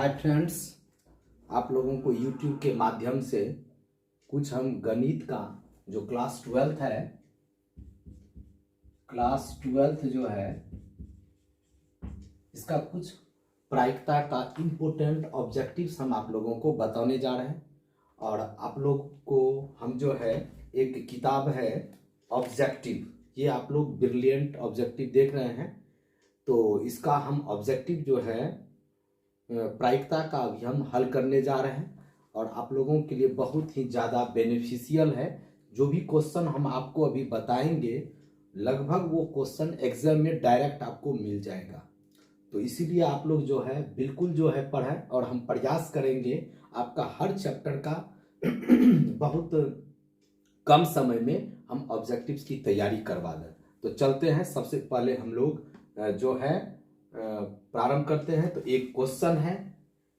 Hi friends, आप लोगों को YouTube के माध्यम से कुछ हम गणित का जो क्लास 12th है, क्लास 12th जो है इसका कुछ प्रायिकता का इम्पोर्टेंट ऑब्जेक्टिव्स हम आप लोगों को बताने जा रहे हैं। और आप लोग को हम जो है एक किताब है ऑब्जेक्टिव, ये आप लोग ब्रिलियंट ऑब्जेक्टिव देख रहे हैं। तो इसका हम ऑब्जेक्टिव जो है प्रायिकता का अभी हम हल करने जा रहे हैं और आप लोगों के लिए बहुत ही ज़्यादा बेनिफिशियल है। जो भी क्वेश्चन हम आपको अभी बताएंगे लगभग वो क्वेश्चन एग्जाम में डायरेक्ट आपको मिल जाएगा। तो इसीलिए आप लोग जो है बिल्कुल जो है पढ़ें और हम प्रयास करेंगे आपका हर चैप्टर का बहुत कम समय में हम ऑब्जेक्टिव्स की तैयारी करवा दें। तो चलते हैं, सबसे पहले हम लोग जो है प्रारंभ करते हैं। तो एक क्वेश्चन है,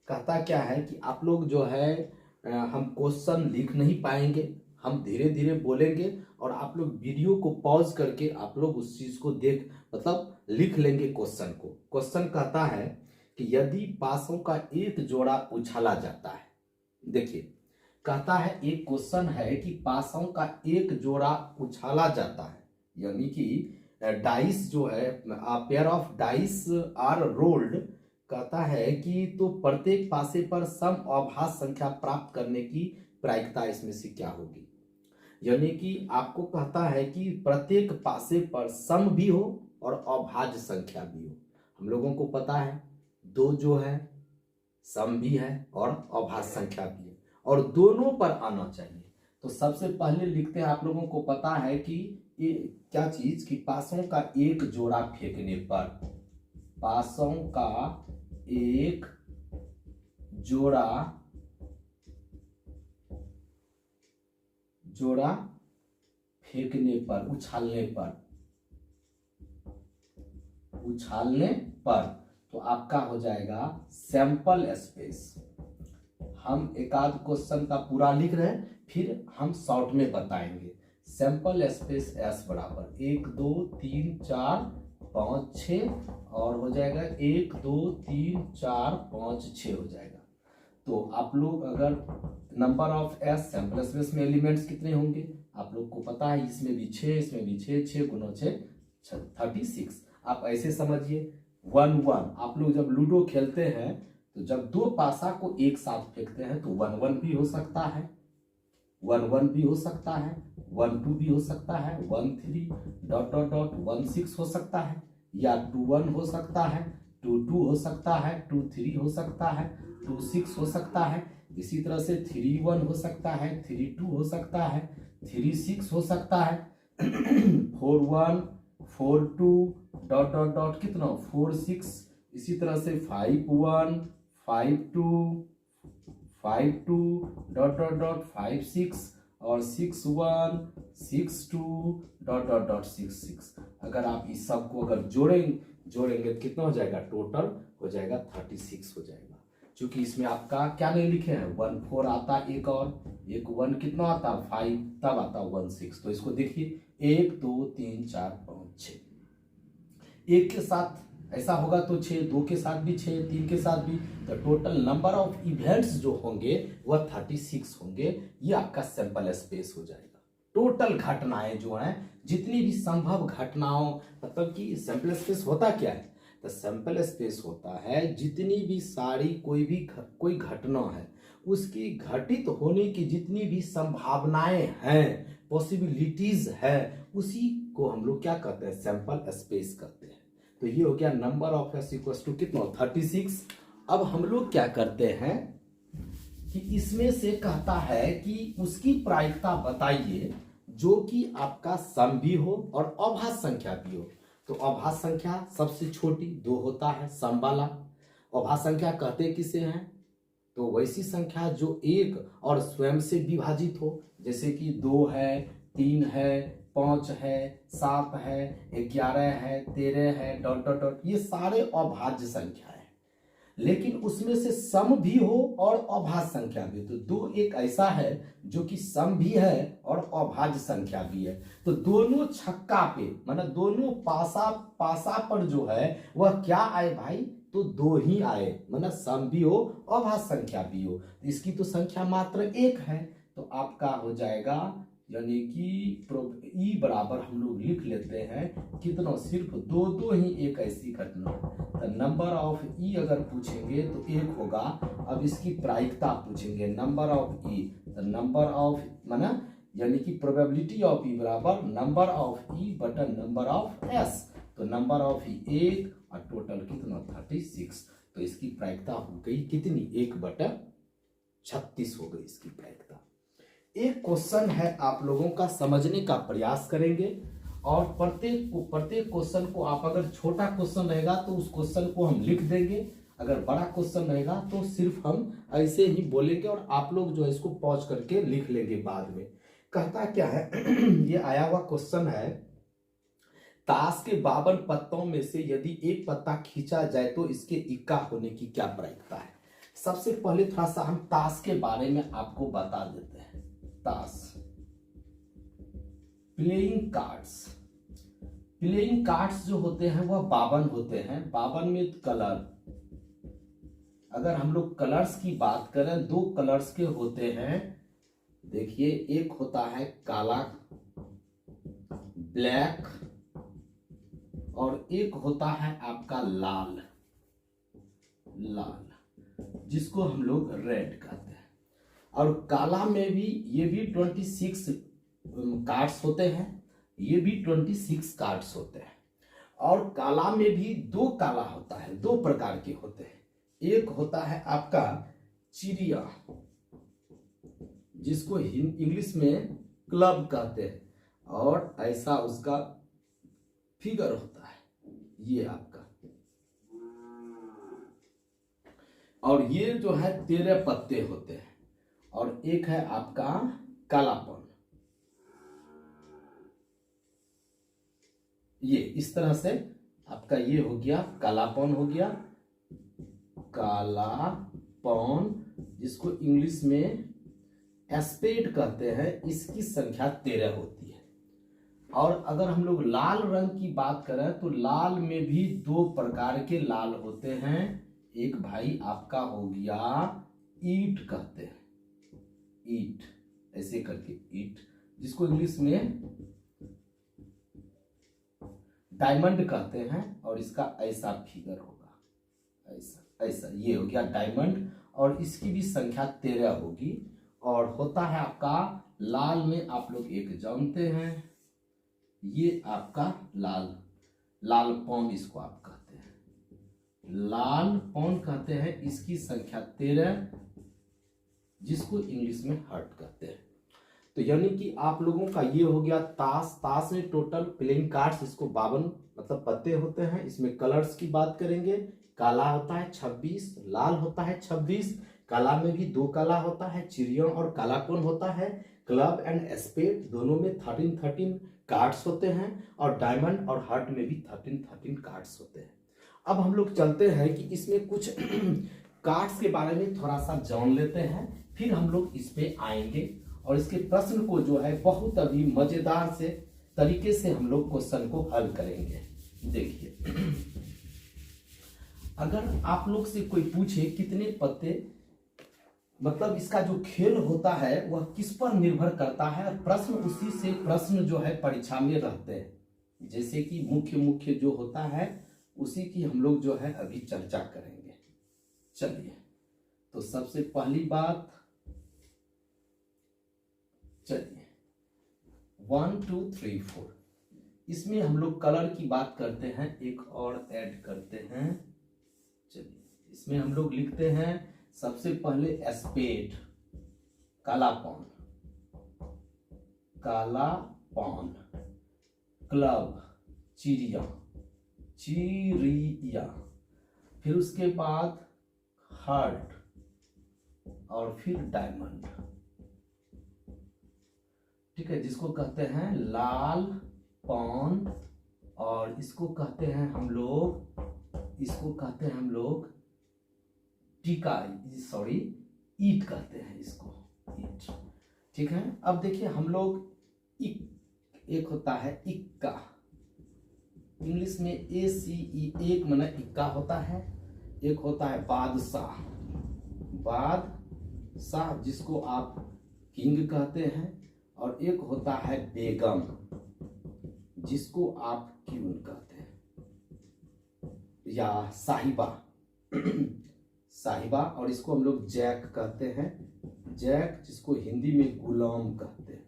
कहता क्या है कि आप लोग जो है हम क्वेश्चन लिख नहीं पाएंगे, हम धीरे धीरे बोलेंगे और आप लोग वीडियो को पॉज करके आप लोग उस चीज को देख मतलब लिख लेंगे क्वेश्चन को। क्वेश्चन कहता है कि यदि पासों का एक जोड़ा उछाला जाता है, देखिए कहता है एक क्वेश्चन है कि पासों का एक जोड़ा उछाला जाता है, यानी कि डाइस जो है pair of dice are rolled, कहता है कि तो प्रत्येक पासे पर सम अभाज्य संख्या प्राप्त करने की प्रायिकता इसमें से क्या होगी। यानी कि आपको कहता है कि प्रत्येक पासे पर सम भी हो और अभाज्य संख्या भी हो। हम लोगों को पता है दो जो है सम भी है और अभाज्य संख्या भी है और दोनों पर आना चाहिए। तो सबसे पहले लिखते हैं, आप लोगों को पता है कि ये क्या चीज कि पासों का एक जोड़ा फेंकने पर, पासों का एक जोड़ा फेंकने पर, उछालने पर तो आपका हो जाएगा सैंपल स्पेस। हम एक आध क्वेश्चन का पूरा लिख रहे हैं, फिर हम शॉर्ट में बताएंगे। सैंपल स्पेस एस बराबर 1 2 3 4 5 6 और हो जाएगा 1 2 3 4 5 6 हो जाएगा। तो आप लोग अगर number of S sample space में एलिमेंट्स कितने होंगे आप लोग को पता है, इसमें भी 6, इसमें भी 6, 6 गुना 6 36। आप ऐसे समझिए 1 1, आप लोग जब लूडो खेलते हैं तो जब दो पासा को एक साथ फेंकते हैं तो 1 1 भी हो सकता है, 1 1 भी हो सकता है, 1 2 भी हो सकता है, 1 3 डॉट डॉट डॉट 1 6 हो सकता है, या 2 1 हो सकता है, 2 2 हो सकता है, 2 3 हो सकता है, 2 6 हो सकता है। इसी तरह से 3 1 हो सकता है, 3 2 हो सकता है, 3 6 हो सकता है, 4 1 4 2 डॉट डॉट डॉट कितना 4 6। इसी तरह से 5 1 5 2 5 2 डॉट डॉट डॉट 5 6 और 6 1 6 2 डॉट डॉट डॉट 6 6। अगर आप इस सब को अगर जोड़ेंगे तो कितना हो जाएगा, टोटल हो जाएगा 36 हो जाएगा। क्योंकि इसमें आपका क्या नहीं लिखे हैं 1 4 आता, एक और एक 1 कितना आता 5, तब आता 1 6। तो इसको देखिए 1 2 3 4 5 6, एक के साथ ऐसा होगा तो 6, 2 के साथ भी 6, 3 के साथ भी, तो टोटल नंबर ऑफ इवेंट्स जो होंगे वह 36 होंगे। ये आपका सैंपल स्पेस हो जाएगा। टोटल घटनाएं जो हैं, जितनी भी संभव घटनाओं, मतलब कि सैंपल स्पेस होता क्या है, तो सैंपल स्पेस होता है जितनी भी सारी कोई घटना है उसकी घटित होने की जितनी भी संभावनाएं हैं, पॉसिबिलिटीज है, उसी को हम लोग क्या कहते हैं, सैंपल स्पेस कहते हैं। तो ये हो गया number of S equal to कितना 36। अब हम लोग क्या करते हैं कि इसमें से कहता है कि उसकी प्रायिकता बताइए जो कि आपका सम भी हो और अभाज्य संख्या भी हो। तो अभाज्य संख्या सबसे छोटी 2 होता है सम वाला। अभाज्य संख्या कहते किसे हैं, तो वैसी संख्या जो एक और स्वयं से विभाजित हो, जैसे कि 2 है, 3 है, 5 है, 7 है, 11 है, 13 है, डॉट डॉट डॉट, ये सारे अभाज्य संख्या है। लेकिन उसमें से सम भी हो और अभाज्य संख्या भी। तो दो एक ऐसा है जो कि सम भी है और अभाज्य संख्या भी है। तो दोनों छक्का पे मतलब दोनों पासा पासा पर जो है वह क्या आए भाई, तो दो ही आए, मतलब सम भी हो अभाज्य संख्या भी हो। इसकी तो संख्या मात्र एक है, तो आपका हो जाएगा यानी कि ई बराबर हम लोग लिख लेते हैं कितना, सिर्फ दो दो ही एक ऐसी घटना। तो नंबर ऑफ ई अगर पूछेंगे तो एक होगा। अब इसकी प्रायिकता पूछेंगे नंबर ऑफ ई, तो नंबर ऑफ माना यानी कि प्रोबेबिलिटी ऑफ ई बराबर नंबर ऑफ ई बटा नंबर ऑफ एस। तो नंबर ऑफ ई एक और टोटल कितना 36। तो इसकी प्रायिकता हो गई कितनी, 1/36 हो गई इसकी प्रायिकता। एक क्वेश्चन है, आप लोगों का समझने का प्रयास करेंगे और प्रत्येक क्वेश्चन को आप अगर छोटा क्वेश्चन रहेगा तो उस क्वेश्चन को हम लिख देंगे, अगर बड़ा क्वेश्चन रहेगा तो सिर्फ हम ऐसे ही बोलेंगे और आप लोग जो है इसको पॉज करके लिख लेंगे बाद में। कहता क्या है ये आया हुआ क्वेश्चन है, ताश के 52 पत्तों में से यदि एक पत्ता खींचा जाए तो इसके इक्का होने की क्या प्रायिकता है। सबसे पहले थोड़ा सा हम ताश के बारे में आपको बता देते हैं। ताश प्लेइंग कार्ड्स जो होते हैं वह 52 होते हैं। 52 में कलर, अगर हम लोग कलर्स की बात करें, दो कलर्स के होते हैं। देखिए एक होता है काला ब्लैक और एक होता है आपका लाल जिसको हम लोग रेड कहते हैं। और काला में भी ये भी 26 कार्ड्स होते हैं, ये भी 26 कार्ड्स होते हैं। और काला में भी दो काला होता है, दो प्रकार के होते हैं। एक होता है आपका चिड़िया जिसको इंग्लिश में क्लब कहते हैं और ऐसा उसका फिगर होता है ये आपका। और ये जो है 13 पत्ते होते हैं। और एक है आपका कालापन, ये इस तरह से आपका ये हो गया कालापन हो गया, कालापन जिसको इंग्लिश में एस्पेड कहते हैं, इसकी संख्या 13 होती है। और अगर हम लोग लाल रंग की बात करें तो लाल में भी दो प्रकार के लाल होते हैं। एक भाई आपका हो गया ईट कहते हैं, ईट ऐसे करके ईट, जिसको इंग्लिश में डायमंड कहते हैं और इसका ऐसा फिगर होगा, ऐसा ऐसा ये हो गया डायमंड और इसकी भी संख्या 13 होगी। और होता है आपका लाल में आप लोग एक जानते हैं, ये आपका लाल पौन इसको आप कहते हैं, लाल पौन कहते हैं, इसकी संख्या 13 जिसको इंग्लिश में हर्ट कहते हैं। तो यानी कि आप लोगों का ये हो गया ताश में टोटल प्लेइंग कार्ड्स इसको 52 मतलब पत्ते होते हैं। इसमें कलर्स की बात करेंगे, काला होता है 26, लाल होता है 26, काला में भी दो काला होता है, चिड़िया और कालापन होता है, क्लब एंड स्पेड दोनों में 13 कार्ड्स होते हैं और डायमंड और हार्ट में भी 13 कार्ड्स होते हैं। अब हम लोग चलते हैं कि इसमें कुछ कार्ड्स के बारे में थोड़ा सा जान लेते हैं, फिर हम लोग इस पे आएंगे और इसके प्रश्न को जो है बहुत अभी मजेदार से तरीके से हम लोग क्वेश्चन को हल करेंगे। देखिए अगर आप लोग से कोई पूछे कितने पत्ते, मतलब इसका जो खेल होता है वह किस पर निर्भर करता है और प्रश्न उसी से प्रश्न जो है परीक्षा में रहते हैं, जैसे कि मुख्य जो होता है उसी की हम लोग जो है अभी चर्चा करेंगे। चलिए तो सबसे पहली बात, चलिए 1 2 3 4 इसमें हम लोग कलर की बात करते हैं, एक और ऐड करते हैं। चलिए इसमें हम लोग लिखते हैं सबसे पहले स्पेड कालापन, क्लब चिड़िया, फिर उसके बाद हार्ट और फिर डायमंड, ठीक है, जिसको कहते हैं लाल पौन और इसको कहते हैं हम लोग टीका, सॉरी ईट कहते हैं इसको, ईट। ठीक है, अब देखिए हम लोग एक होता है इक्का, इंग्लिश में ACE, एक माना इक्का होता है। एक होता है बादशाह, बादशाह जिसको आप किंग कहते हैं। और एक होता है बेगम जिसको आप क्वीन कहते हैं, या साहिबा साहिबा। और इसको हम लोग जैक कहते हैं, जैक जिसको हिंदी में गुलाम कहते हैं।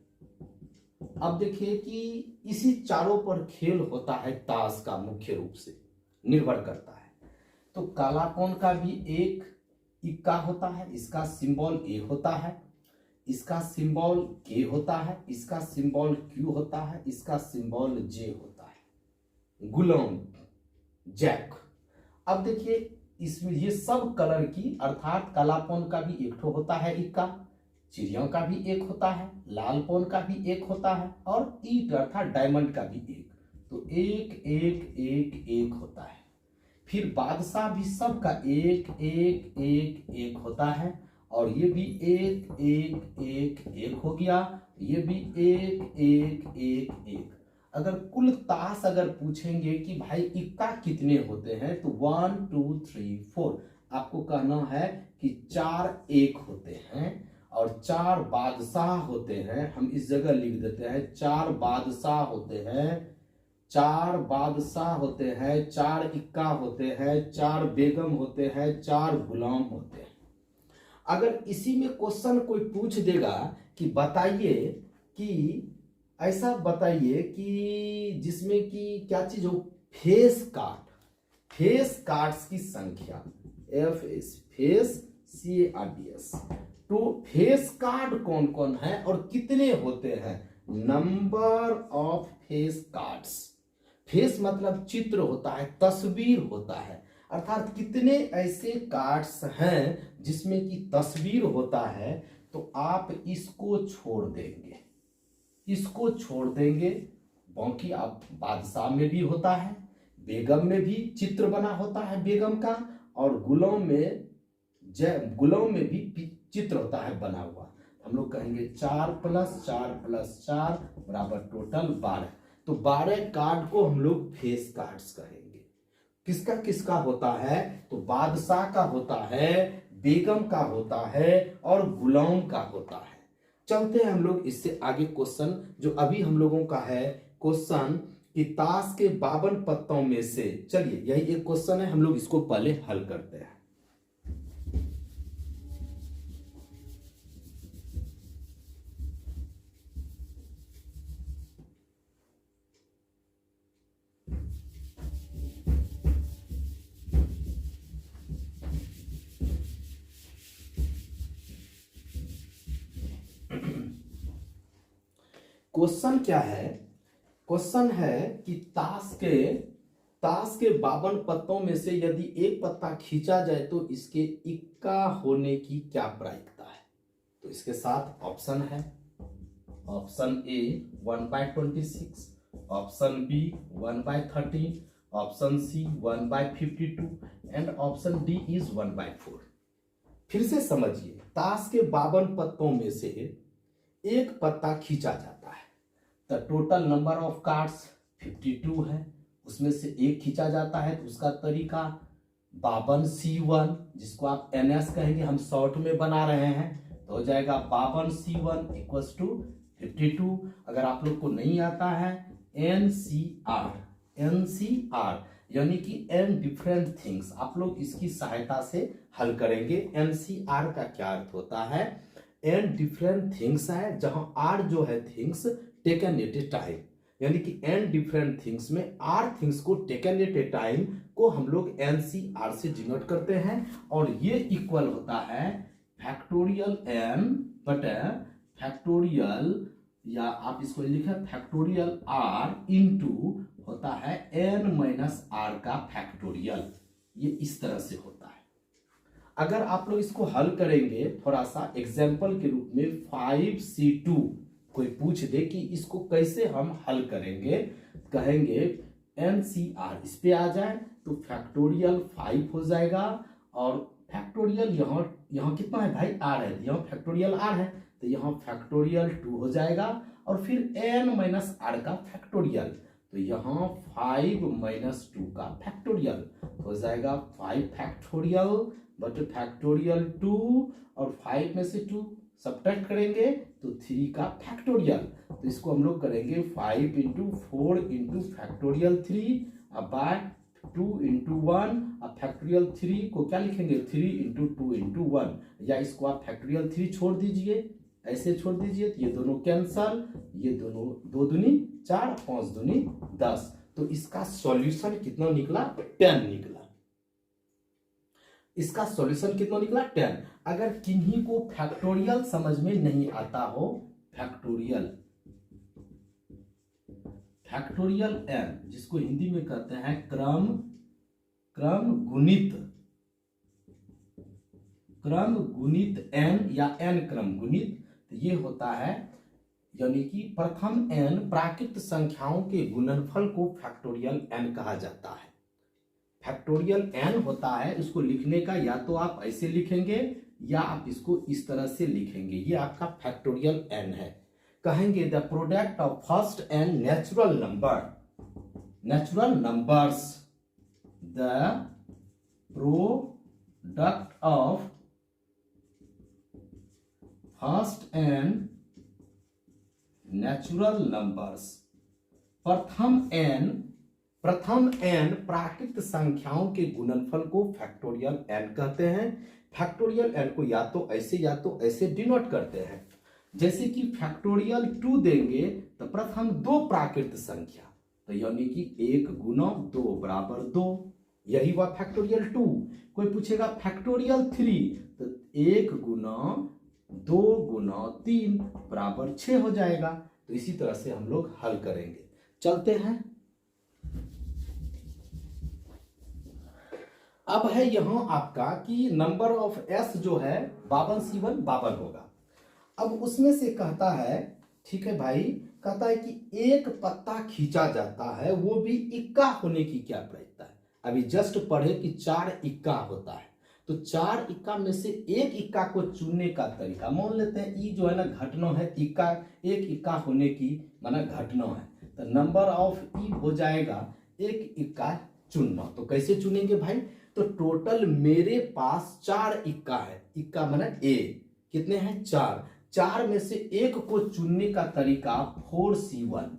अब देखिए कि इसी चारों पर खेल होता है ताश का, मुख्य रूप से निर्भर करता है। तो कालापन का भी एक इक्का होता है, इसका सिंबल ए होता है, इसका सिंबल के होता है, इसका सिंबल क्यू होता है, इसका सिंबल जे होता है, गुलाम, जैक। अब देखिए इसमें ये सब कलर की, अर्थात कालापन का भी एक ठो होता है इक्का, चिड़ियों का भी एक होता है, लालपन का भी एक होता है, और ईट अर्थात डायमंड का भी एक। तो एक एक एक एक होता है। फिर बादशाह भी सब का एक एक एक एक होता है, और ये भी एक एक एक एक हो गया, ये भी एक एक एक एक। अगर कुल ताश अगर पूछेंगे कि भाई इक्का कितने होते हैं, तो 1 2 3 4 आपको कहना है कि 4 एक होते हैं और 4 बादशाह होते हैं। हम इस जगह लिख देते हैं 4 बादशाह होते हैं, 4 बादशाह होते हैं, 4 इक्का होते हैं, 4 बेगम होते हैं, 4 गुलाम होते हैं। अगर इसी में क्वेश्चन कोई पूछ देगा कि बताइए कि ऐसा बताइए कि जिसमें कि क्या चीज हो, फेस कार्ड, फेस कार्ड्स की संख्या, FS, फेस CARDS। तो फेस कार्ड कौन कौन है और कितने होते हैं? Number of face cards. Face मतलब चित्र होता है, तस्वीर होता है, अर्थात कितने ऐसे कार्ड्स हैं जिसमें कि तस्वीर होता है। तो आप इसको छोड़ देंगे, इसको छोड़ देंगे, बाकी आप बादशाह में भी होता है, बेगम में भी चित्र बना होता है बेगम का, और गुलाम में भी चित्र होता है बना हुआ। हम लोग कहेंगे 4 + 4 + 4 बराबर टोटल 12। तो 12 कार्ड को हम लोग फेस कार्ड्स कहेंगे। किसका किसका होता है? तो बादशाह का होता है, बेगम का होता है और गुलाम का होता है। चलते हैं हम लोग इससे आगे क्वेश्चन, जो अभी हम लोगों का है क्वेश्चन कि ताश के 52 पत्तों में से, चलिए यही एक क्वेश्चन है, हम लोग इसको पहले हल करते हैं। क्वेश्चन क्या है? क्वेश्चन है कि ताश के 52 पत्तों में से यदि एक पत्ता खींचा जाए तो इसके इक्का होने की क्या प्रायिकता है? तो इसके साथ ऑप्शन है, option A 1/26, option B 1/13, option C 1/52 and option D is 1/4। फिर से समझिए, ताश के 52 पत्तों में से एक पत्ता खींचा जाता है, तो टोटल नंबर ऑफ कार्ड्स 52 है, उसमें से एक खींचा जाता है, तो उसका तरीका 52C1, जिसको आप NS कहेंगे, हम शॉर्ट में बना रहे हैं, तो हो जाएगा 52C1 = 52। अगर आप लोग को नहीं आता है NCR, यानी कि n डिफरेंट थिंग्स, आप लोग इसकी सहायता से हल करेंगे। NCR का क्या अर्थ होता है? n डिफरेंट थिंग्स है, जहां r जो है things taken at a time, यानी कि n डिफरेंट थिंग्स में r थिंग्स को टेकन एट ए टाइम को हम लोग NCR से डिनोट करते हैं, और ये इक्वल होता है फैक्टोरियल n बटा फैक्टोरियल, या आप इसको लिखें फैक्टोरियल r इंटू होता है n - r का फैक्टोरियल। ये इस तरह से होता है। अगर आप लोग इसको हल करेंगे, थोड़ा सा एग्जाम्पल के रूप में 5C2 कोई पूछ दे कि इसको कैसे हम हल करेंगे, कहेंगे NCR, इस पे आ जाए तो फैक्टोरियल 5 हो जाएगा, और फैक्टोरियल यहाँ कितना है भाई, आर है, यहाँ फैक्टोरियल आर है, तो यहाँ फैक्टोरियल 2 हो जाएगा, और फिर n माइनस आर का फैक्टोरियल, तो यहाँ 5 माइनस 2 का फैक्टोरियल, तो हो जाएगा 5 फैक्टोरियल बट फैक्टोरियल 2, और 5 में से 2 सब्ट्रैक्ट करेंगे तो 3 का फैक्टोरियल, तो इसको हम लोग करेंगे 5 इंटू 4 इंटू फैक्टोरियल 3 अब बाय 2 इंटू 1, अब फैक्टोरियल 3 को क्या लिखेंगे 3 इंटू 2 इंटू 1, या इसको आप फैक्टोरियल 3 छोड़ दीजिए, ऐसे छोड़ दीजिए, तो ये दोनों कैंसल, ये दोनों 2 दूनी 4 5 दूनी 10, तो इसका सॉल्यूशन कितना निकला 10 निकला, इसका सॉल्यूशन कितना निकला 10। अगर किन्हीं को फैक्टोरियल समझ में नहीं आता हो, फैक्टोरियल n जिसको हिंदी में कहते हैं क्रम गुणित n या n क्रम गुणित, तो ये होता है, यानी कि प्रथम n प्राकृत संख्याओं के गुणनफल को फैक्टोरियल n कहा जाता है। फैक्टोरियल n होता है, इसको लिखने का या तो आप ऐसे लिखेंगे या आप इसको इस तरह से लिखेंगे, ये आपका फैक्टोरियल n है। कहेंगे the product of first n natural numbers, the product of first n natural numbers, प्रथम n प्राकृत संख्याओं के गुणनफल को फैक्टोरियल n कहते हैं। फैक्टोरियल n को या तो ऐसे डिनोट करते हैं, जैसे कि फैक्टोरियल 2 देंगे तो प्रथम 2 प्राकृत संख्या, तो यानी कि 1 गुना 2 बराबर 2, यही हुआ फैक्टोरियल 2। कोई पूछेगा फैक्टोरियल 3, तो 1 गुना 2 गुना 3 बराबर 6 हो जाएगा, तो इसी तरह से हम लोग हल करेंगे। चलते हैं, अब है यहां आपका कि नंबर ऑफ s जो है 52 C1 52 होगा। अब उसमें से कहता है, ठीक है भाई, कहता है कि एक पत्ता खींचा जाता है, वो भी इक्का होने की क्या प्रयोजन है। अभी जस्ट पढ़े कि 4 इक्का होता है, तो 4 इक्का में से एक इक्का को चुनने का तरीका, मान लेते हैं ई जो है ना घटना है, इक्का एक इक्का होने की माना घटना है, तो नंबर ऑफ ई हो जाएगा एक इक्का चुनना। तो कैसे चुनेंगे भाई, तो टोटल मेरे पास 4 इक्का है, इक्का माना ए, कितने हैं 4 में से एक को चुनने का तरीका 4C1,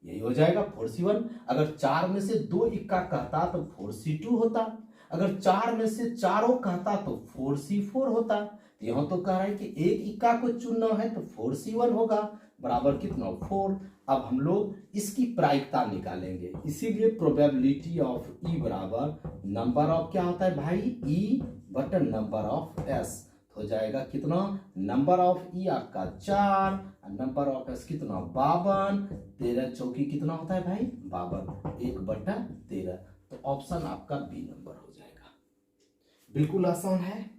यही हो जाएगा 4C1। अगर 4 में से 2 इक्का कहता तो 4C2 होता, अगर 4 में से चारों कहता तो 4C4 होता। तो यहां तो कह रहा है कि एक इक्का को चुनना है तो 4C1 होगा, बराबर कितना 4। अब हम लोग इसकी प्रायिकता निकालेंगे, इसीलिए प्रोबेबिलिटी ऑफ ई बराबर नंबर ऑफ क्या होता है भाई, ई बटन नंबर ऑफ एस, हो जाएगा कितना, नंबर ऑफ ई आपका 4, नंबर ऑफ एस कितना 52, 13 चौकी कितना होता है भाई 52, 1/13, तो ऑप्शन आपका बी नंबर हो जाएगा। बिल्कुल आसान है।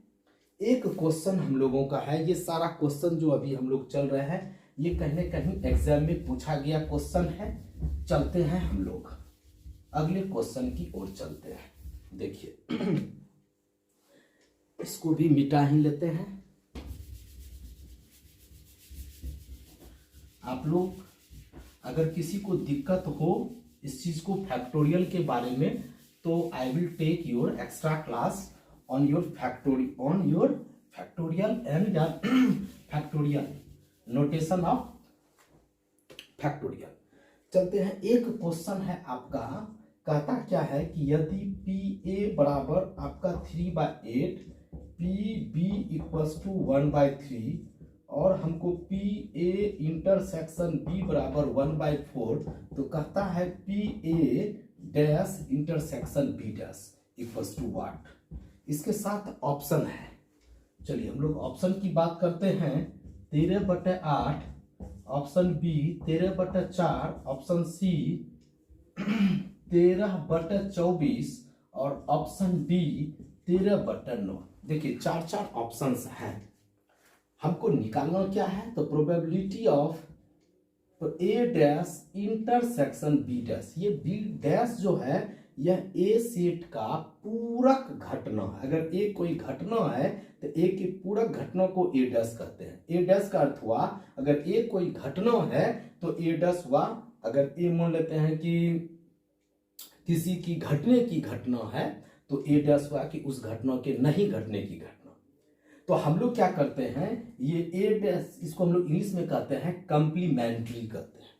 एक क्वेश्चन हम लोगों का है, ये सारा क्वेश्चन जो अभी हम लोग चल रहे हैं ये कहीं न कहीं एग्जाम में पूछा गया क्वेश्चन है। चलते हैं हम लोग अगले क्वेश्चन की ओर चलते हैं। देखिए इसको भी मिटा ही लेते हैं। आप लोग अगर किसी को दिक्कत हो इस चीज को फैक्टोरियल के बारे में, तो I will take your extra class on your factorial and factorial notation of factorial. चलते हैं, एक क्वेश्चन है आपका, कहता क्या है कि यदि PA बराबर आपका 3/8, PB इक्वल्स टू 1/3 और हमको PA इंटरसेक्शन B बराबर 1/4, तो कहता है PA dash intersection B dash equals to what. इसके साथ ऑप्शन है, चलिए हम लोग ऑप्शन की बात करते हैं। 13/8, ऑप्शन बी 13/4, ऑप्शन सी 13/24 और ऑप्शन डी 13/9। देखिए 4 ऑप्शंस हैं, हमको निकालना क्या है, तो probability of A dash intersection B dash. ये बी डैश जो है यह ए सेट का पूरक घटना है। अगर ए कोई घटना है तो ए की पूरक घटना को ए डैश कहते हैं। ए डैश का अर्थ हुआ अगर ए कोई घटना है तो ए डैश हुआ, अगर ए मान लेते हैं कि किसी की घटने की घटना है तो ए डैश हुआ कि उस घटना के नहीं घटने की घटना। तो हम लोग क्या करते हैं, ये ए डैश इसको हम लोग इंग्लिश में कहते हैं कंप्लीमेंट्री कहते हैं।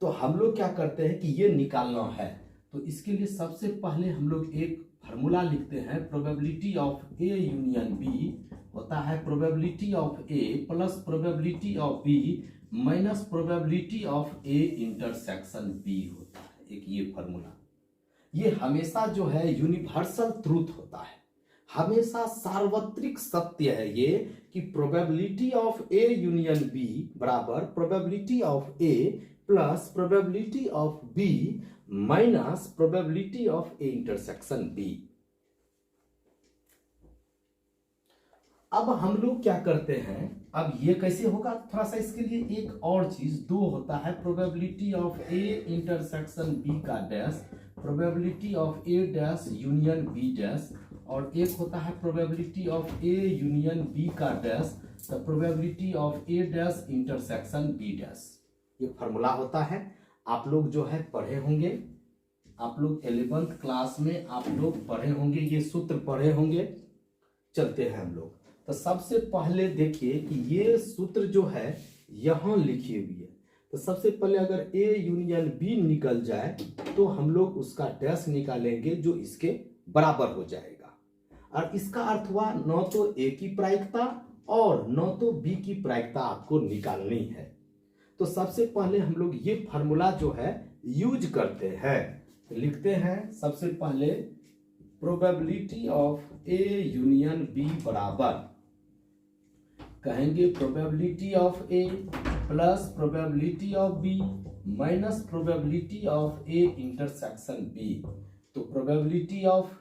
तो हम लोग क्या करते हैं कि ये निकालना है, तो इसके लिए सबसे पहले हम लोग एक फार्मूला लिखते हैं। Probability of A union B होता है probability of A plus probability of B minus probability of A intersection B होता है। एक ये फार्मूला, ये हमेशा जो है यूनिवर्सल ट्रूथ होता है, हमेशा सार्वत्रिक सत्य है ये कि probability of A union B बराबर probability of A plus probability of B minus probability of A intersection B. अब हम लोग क्या करते हैं, अब ये कैसे होगा, थोड़ा सा इसके लिए एक और चीज दो होता है, probability of A intersection B का dash, probability of A dash union B dash, और एक होता है probability of A union B का dash, the probability of A dash intersection B dash. ये फार्मूला होता है, आप लोग जो है पढ़े होंगे, आप लोग 11th क्लास में आप लोग पढ़े होंगे, ये सूत्र पढ़े होंगे। चलते हैं हम लोग, तो सबसे पहले देखिए कि ये सूत्र जो है यहां लिखी हुई है। तो सबसे पहले अगर ए यूनियन बी निकल जाए तो हम लोग उसका डैश निकालेंगे जो इसके बराबर हो जाएगा। और इसका अर्थ हुआ न तो ए की प्रायिकता और न तो बी की प्रायिकता आपको निकालनी है। तो सबसे पहले हम लोग ये फार्मूला जो है यूज करते हैं, तो लिखते हैं सबसे पहले probability of A union B बराबर कहेंगे probability of A plus probability of B minus probability of A intersection B. तो प्रोबेबिलिटी ऑफ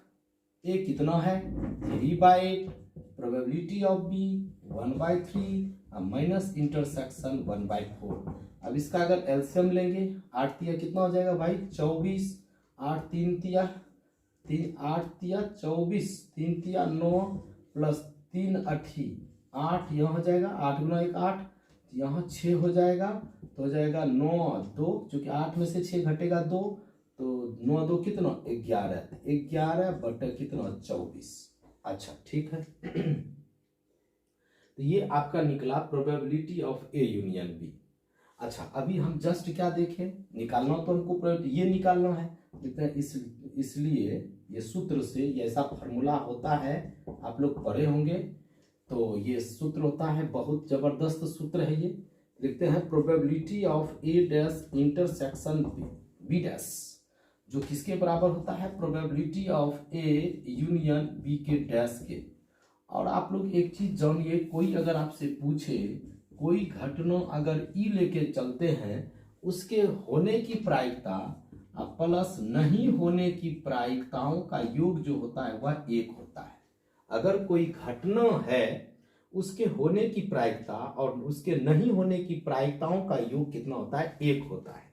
ए कितना है 3/8, probability of B 1/3 minus intersection 1/4। अब इसका अगर एलसीएम लेंगे 8 तिया कितना हो जाएगा भाई 24, 8 3 तिया 8 तिया 24, 3 तिया 9 प्लस 3 8 8, यहाँ हो जाएगा 8 गुना 1 8, यहाँ 6 हो जाएगा, तो हो जाएगा 9 2, चूंकि 8 में से 6 घटेगा 2, तो 9 2 कितना 11, 11 बटे कितना 24। अच्छा ठीक है। तो ये आपका निकला probability of A union B. अच्छा अभी हम जस्ट क्या देखें, निकालना तो हमको ये निकालना है, इसलिए ये सूत्र से ये ऐसा फार्मूला होता है, आप लोग पढ़े होंगे। तो ये सूत्र होता है, बहुत जबरदस्त सूत्र है ये। लिखते हैं probability of A dash intersection B dash, जो किसके बराबर होता है probability of A union B के डैश के। और आप लोग एक चीज जानिए, कोई अगर आपसे पूछे कोई घटना अगर ई लेके चलते हैं, उसके होने की प्रायिकता प्लस नहीं होने की प्रायिकताओं का योग जो होता है वह 1 होता है। अगर कोई घटना है उसके होने की प्रायिकता और उसके नहीं होने की प्रायिकताओं का योग कितना होता है 1 होता है।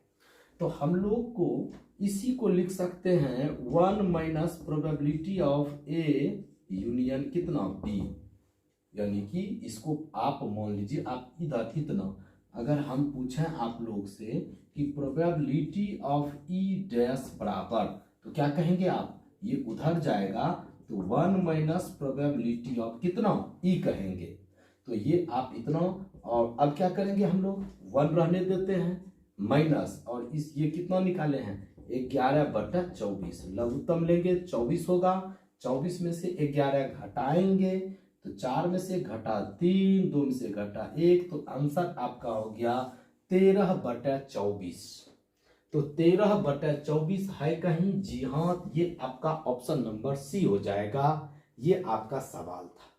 तो हम लोग को इसी को लिख सकते हैं 1 minus probability of A union कितना बी, यानी कि इसको आप मान लीजिए आप इधर इतना, अगर हम पूछें आप लोग से कि प्रोबेबिलिटी ऑफ ई डैश बराबर, तो क्या कहेंगे आप, ये उधर जाएगा तो 1 माइनस प्रोबेबिलिटी ऑफ कितना ई कहेंगे। तो ये आप इतना, और अब क्या करेंगे हम लोग 1 रहने देते हैं माइनस, और इस ये कितना निकाले हैं 11/24, लघुत्तम लेंगे 24 होगा, 24 में से 11 घटाएंगे तो 4 में से घटा 3, 2 में से घटा 1, तो आंसर आपका हो गया 13/24। तो 13/24 है कहीं, जी हाँ, ये आपका ऑप्शन नंबर सी हो जाएगा। ये आपका सवाल था।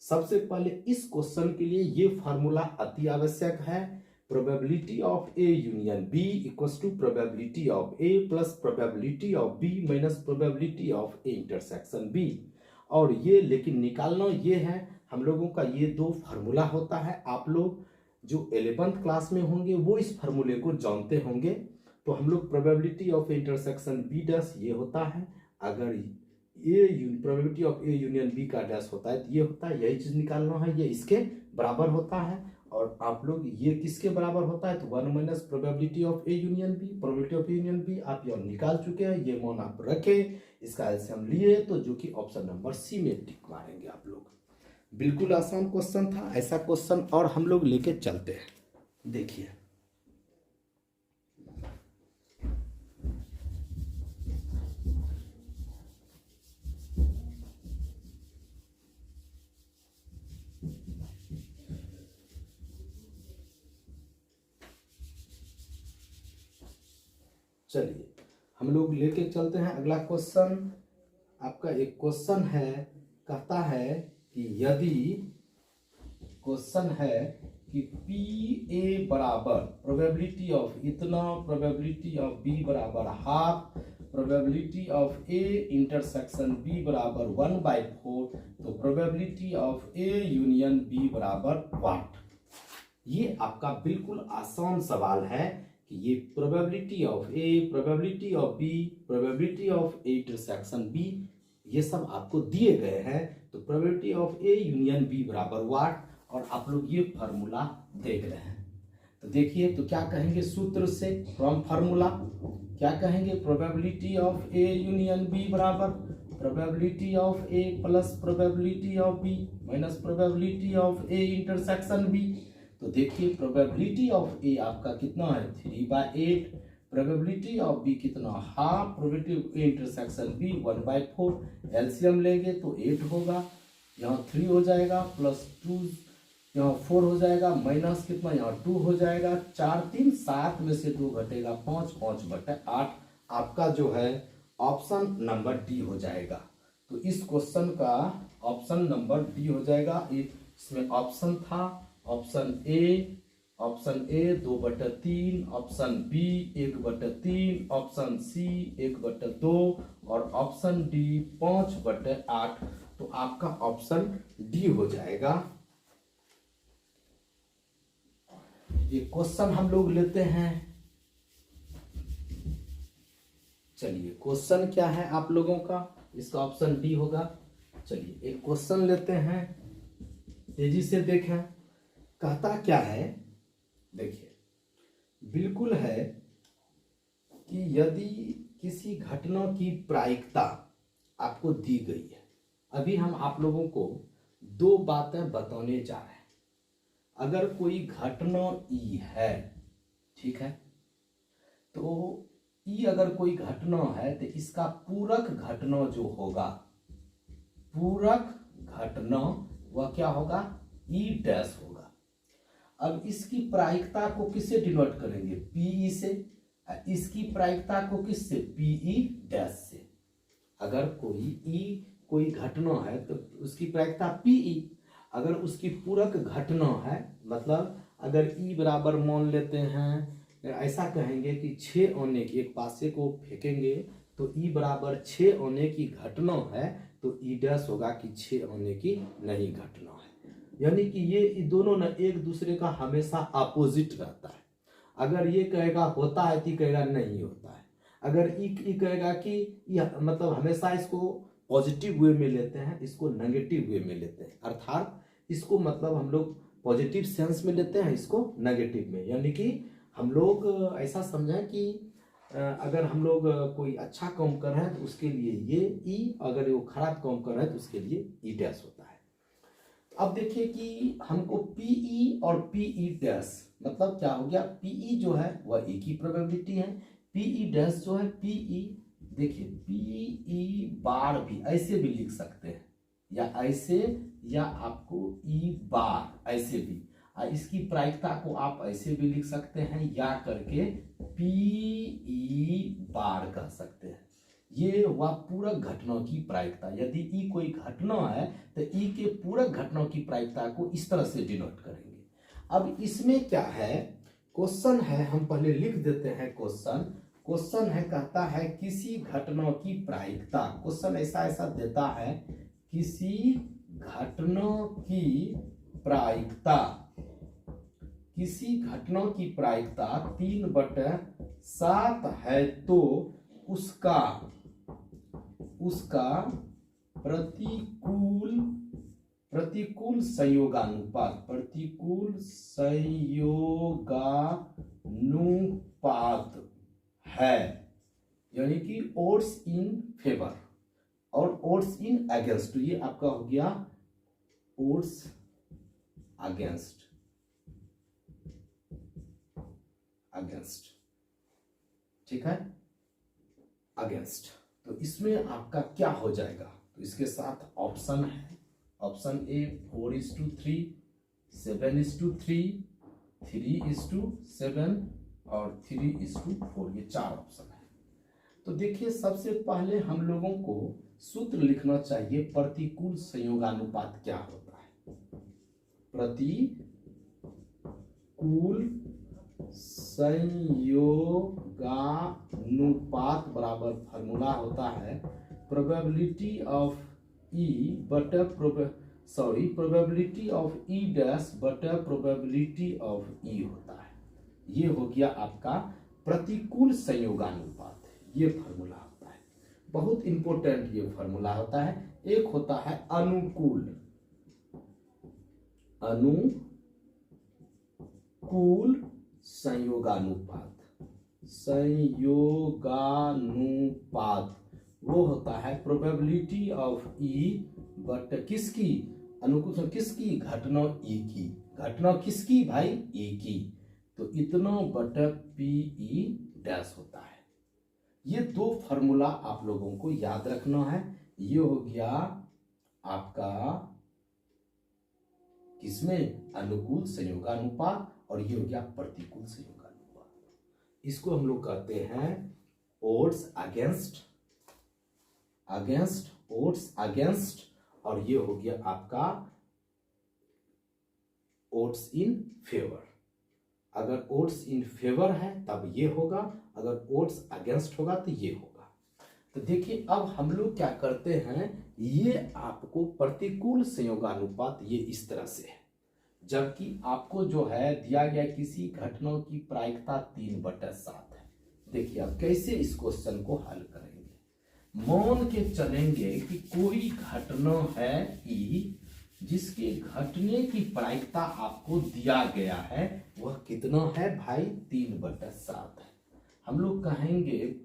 सबसे पहले इस क्वेश्चन के लिए ये फार्मूला अति आवश्यक है, probability of A union B equals to probability of A plus probability of B minus probability of A intersection B. और ये लेकिन निकालना ये है हम लोगों का, ये 2 फार्मूला होता है। आप लोग जो 11th क्लास में होंगे वो इस फार्मूले को जानते होंगे। तो हम लोग probability of intersection B dash ये होता है, अगर probability of A union B का डैश होता है तो ये होता है, यही चीज निकालना है, ये इसके बराबर होता है। और आप लोग ये किसके बराबर होता है तो 1 minus probability of A union B, probability of A union B आप ये निकाल चुके हैं, ये मान आप रखे, इसका एलसीएम लिए तो जो कि ऑप्शन नंबर सी में टिक मारेंगे आप लोग। बिल्कुल आसान क्वेश्चन था, ऐसा क्वेश्चन और हम लोग लेके चलते हैं। देखिए चलिए हम लोग लेके चलते हैं अगला क्वेश्चन। आपका एक क्वेश्चन है, कहता है कि यदि क्वेश्चन है कि पी ए बराबर प्रोबेबिलिटी ऑफ इतना, प्रोबेबिलिटी ऑफ बी बराबर half, probability of A intersection B बराबर 1/4, तो probability of A union B बराबर व्हाट। ये आपका बिल्कुल आसान सवाल है कि ये probability of A, probability of B, probability of A intersection B, ये सब आपको दिए गए हैं। तो probability of A union B बराबर व्हाट, और आप लोग ये फार्मूला देख रहे हैं। तो देखिए तो क्या कहेंगे सूत्र से, फ्रॉम फार्मूला क्या कहेंगे, probability of A union B बराबर probability of A plus probability of B minus probability of A intersection B. तो देखिए प्रोबेबिलिटी ऑफ ए आपका कितना है 3/8, प्रोबेबिलिटी ऑफ बी कितना half, probability of A intersection B 1/4, LCM लेंगे तो 8 होगा, यहाँ 3 हो जाएगा, प्लस 2 यहाँ 4 हो जाएगा, माइनस कितना यहाँ 2 हो जाएगा, 4 3 7 में से 2 घटेगा 5, 5/8 आपका जो है ऑप्शन नंबर डी हो जाएगा। तो इस क्वेश्चन का ऑप्शन नंबर डी हो जाएगा। इसमें ऑप्शन था option A 2/3, option B 1/3, option C 1/2 और ऑप्शन डी 5/8। तो आपका ऑप्शन डी हो जाएगा। ये क्वेश्चन हम लोग लेते हैं। चलिए क्वेश्चन क्या है आप लोगों का, इसका ऑप्शन डी होगा। चलिए एक क्वेश्चन लेते हैं, तेजी से देखें। कहता क्या है, देखिए बिल्कुल है कि यदि किसी घटना की प्रायिकता आपको दी गई है, अभी हम आप लोगों को 2 बातें बताने जा रहे हैं। अगर कोई घटना ई है, ठीक है, तो ई अगर कोई घटना है तो इसका पूरक घटना जो होगा, पूरक घटना वह क्या होगा, ई डैश होगा। अब इसकी प्रायिकता को किससे डिनोट करेंगे, पीई से, इसकी प्रायिकता को किससे, पीई डैश से। अगर कोई घटना है तो उसकी प्रायिकता पीई, अगर उसकी पूरक घटना है, मतलब अगर ई बराबर मान लेते हैं, ऐसा कहेंगे कि 6 आने की, एक पासे को फेंकेंगे तो ई बराबर 6 आने की घटना है, तो ई डैश होगा कि 6 आने की नहीं घटना है। यानी कि ये दोनों ना एक दूसरे का हमेशा अपोजिट रहता है। अगर ये कहेगा होता है तो कहेगा नहीं होता है, अगर ई कहेगा कि मतलब हमेशा इसको पॉजिटिव वे में लेते हैं, इसको नेगेटिव वे में लेते हैं, अर्थात इसको मतलब हम लोग पॉजिटिव सेंस में लेते हैं, इसको नेगेटिव में। यानी कि हम लोग ऐसा समझें कि अगर हम लोग कोई अच्छा काम कर रहे हैं तो उसके लिए ये ई, अगर वो खराब काम कर रहे हैं तो उसके लिए ई डैश होता है। अब देखिए कि हमको पीई और पीई डैश मतलब क्या हो गया, पीई जो है वह ए की प्रोबेबिलिटी है, पीई डैश जो है पीई, देखिए पीई बार भी ऐसे भी लिख सकते हैं, या ऐसे, या आपको ई बार ऐसे भी, इसकी प्रायिकता को आप ऐसे भी लिख सकते हैं, या करके पीई बार कह सकते हैं। ये वह पूरक घटना की प्रायिकता, यदि ई कोई घटना है तो ई के पूरक घटना की प्रायिकता को इस तरह से डिनोट करेंगे। अब इसमें क्या है, क्वेश्चन है, हम पहले लिख देते हैं क्वेश्चन है, कहता है किसी घटना की प्रायिकता, क्वेश्चन ऐसा देता है, किसी घटना की प्रायिकता, किसी घटना की प्रायिकता 3/7 है तो उसका उसका प्रतिकूल संयोगानुपात है, यानी कि ओड्स इन फेवर और ओड्स इन अगेंस्ट। तो ये आपका हो गया ओड्स अगेंस्ट, ठीक है, अगेंस्ट। तो इसमें आपका क्या हो जाएगा, तो इसके साथ ऑप्शन है, ऑप्शन ए 4:3, 7:3, 3:7 और 3:4, ये 4 ऑप्शन है। तो देखिए सबसे पहले हम लोगों को सूत्र लिखना चाहिए, प्रतिकूल संयोगानुपात क्या होता है। प्रतिकूल संयोगानुपात बराबर फॉर्मूला होता है प्रोबेबिलिटी ऑफ ई बटा प्रोबेबिलिटी ऑफ ई डैश बटा प्रोबेबिलिटी ऑफ ई होता है। ये हो गया आपका प्रतिकूल संयोगानुपात, ये फॉर्मूला होता है, बहुत इंपॉर्टेंट ये फॉर्मूला होता है। एक होता है अनुकूल संयोगानुपात वो होता है प्रोबेबिलिटी ऑफ ई बट किसकी, अनुकूल किसकी, घटना ई की, घटना किसकी भाई, ई की, तो इतना बटा पीई डैश होता है। ये 2 फॉर्मूला आप लोगों को याद रखना है। ये हो गया आपका किसमें, अनुकूल संयोगानुपात, और ये हो गया प्रतिकूल संयोगानुपात। इसको हम लोग कहते हैं ओड्स अगेंस्ट, ओड्स अगेंस्ट, और ये हो गया आपका ओड्स इन फेवर। अगर ओड्स इन फेवर है तब ये होगा, अगर ओड्स अगेंस्ट होगा तो ये होगा। तो देखिए अब हम लोग क्या करते हैं, ये आपको प्रतिकूल संयोगानुपात ये इस तरह से है, जबकि आपको जो है दिया गया किसी घटना की प्रायिकता 3/7 है। देखिए आप कैसे इस क्वेश्चन को हल करेंगे। मान के चलेंगे कि कोई घटना है ई, जिसके घटने की प्रायिकता आपको दिया गया है, वह कितना है भाई, 3/7 है। हम लोग कहेंगे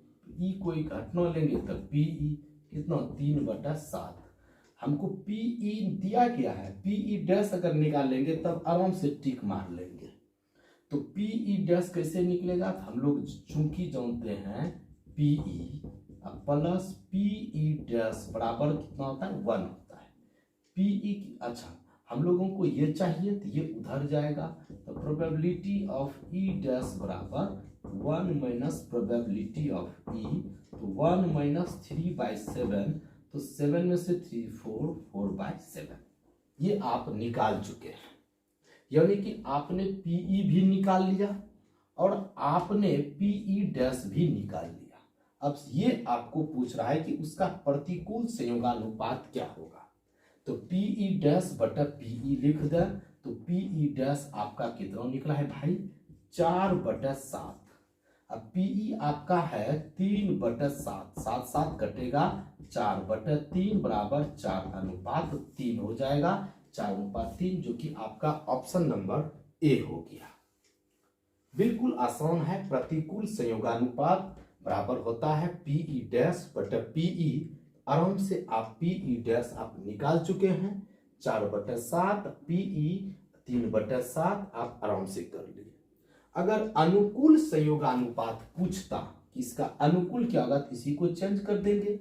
ई कोई घटना लेंगे तो पीई कितना, 3/7। हमको पीई दिया गया है, पीई डैश अगर निकालेंगे तब आराम से टिक मार लेंगे। तो पीई डैश कैसे निकलेगा, तो हम लोग चूंकि जानते हैं पीई प्लस पीई डैश बराबर कितना होता है, 1 होता है। पीई की, अच्छा हम लोगों को ये चाहिए तो ये उधर जाएगा, तो प्रोबेबिलिटी ऑफ ई डैश बराबर 1 माइनस प्रोबेबिलिटी ऑफ ई, तो 1 माइनस 3/7, तो 7 में से 3 4/7। ये आप निकाल चुके हैं, यानी कि आपने पीई भी निकाल लिया और आपने पीई डैश भी निकाल लिया। अब ये आपको पूछ रहा है कि उसका प्रतिकूल संयोगानुपात क्या होगा। तो पीई डैश बटा पीई लिख दे, तो पीई डैश आपका कितना निकला है भाई, 4/7। अब पीई आपका है 3/7, 7 कटेगा, 4/3 बराबर 4:3 हो जाएगा, 4:3, जो कि आपका ऑप्शन नंबर ए हो गया। बिल्कुल आसान है। प्रतिकूल संयोगानुपात बराबर होता है पीई डैश बटा पीई, आराम से आप पीई डैश आप निकाल चुके हैं, 4/7, पीई 3/7 आप आराम से कर लिए। अगर अनुकूल संयोगानुपात पूछता कि इसका अनुकूल क्या होगा, तो इसी को चेंज कर देंगे,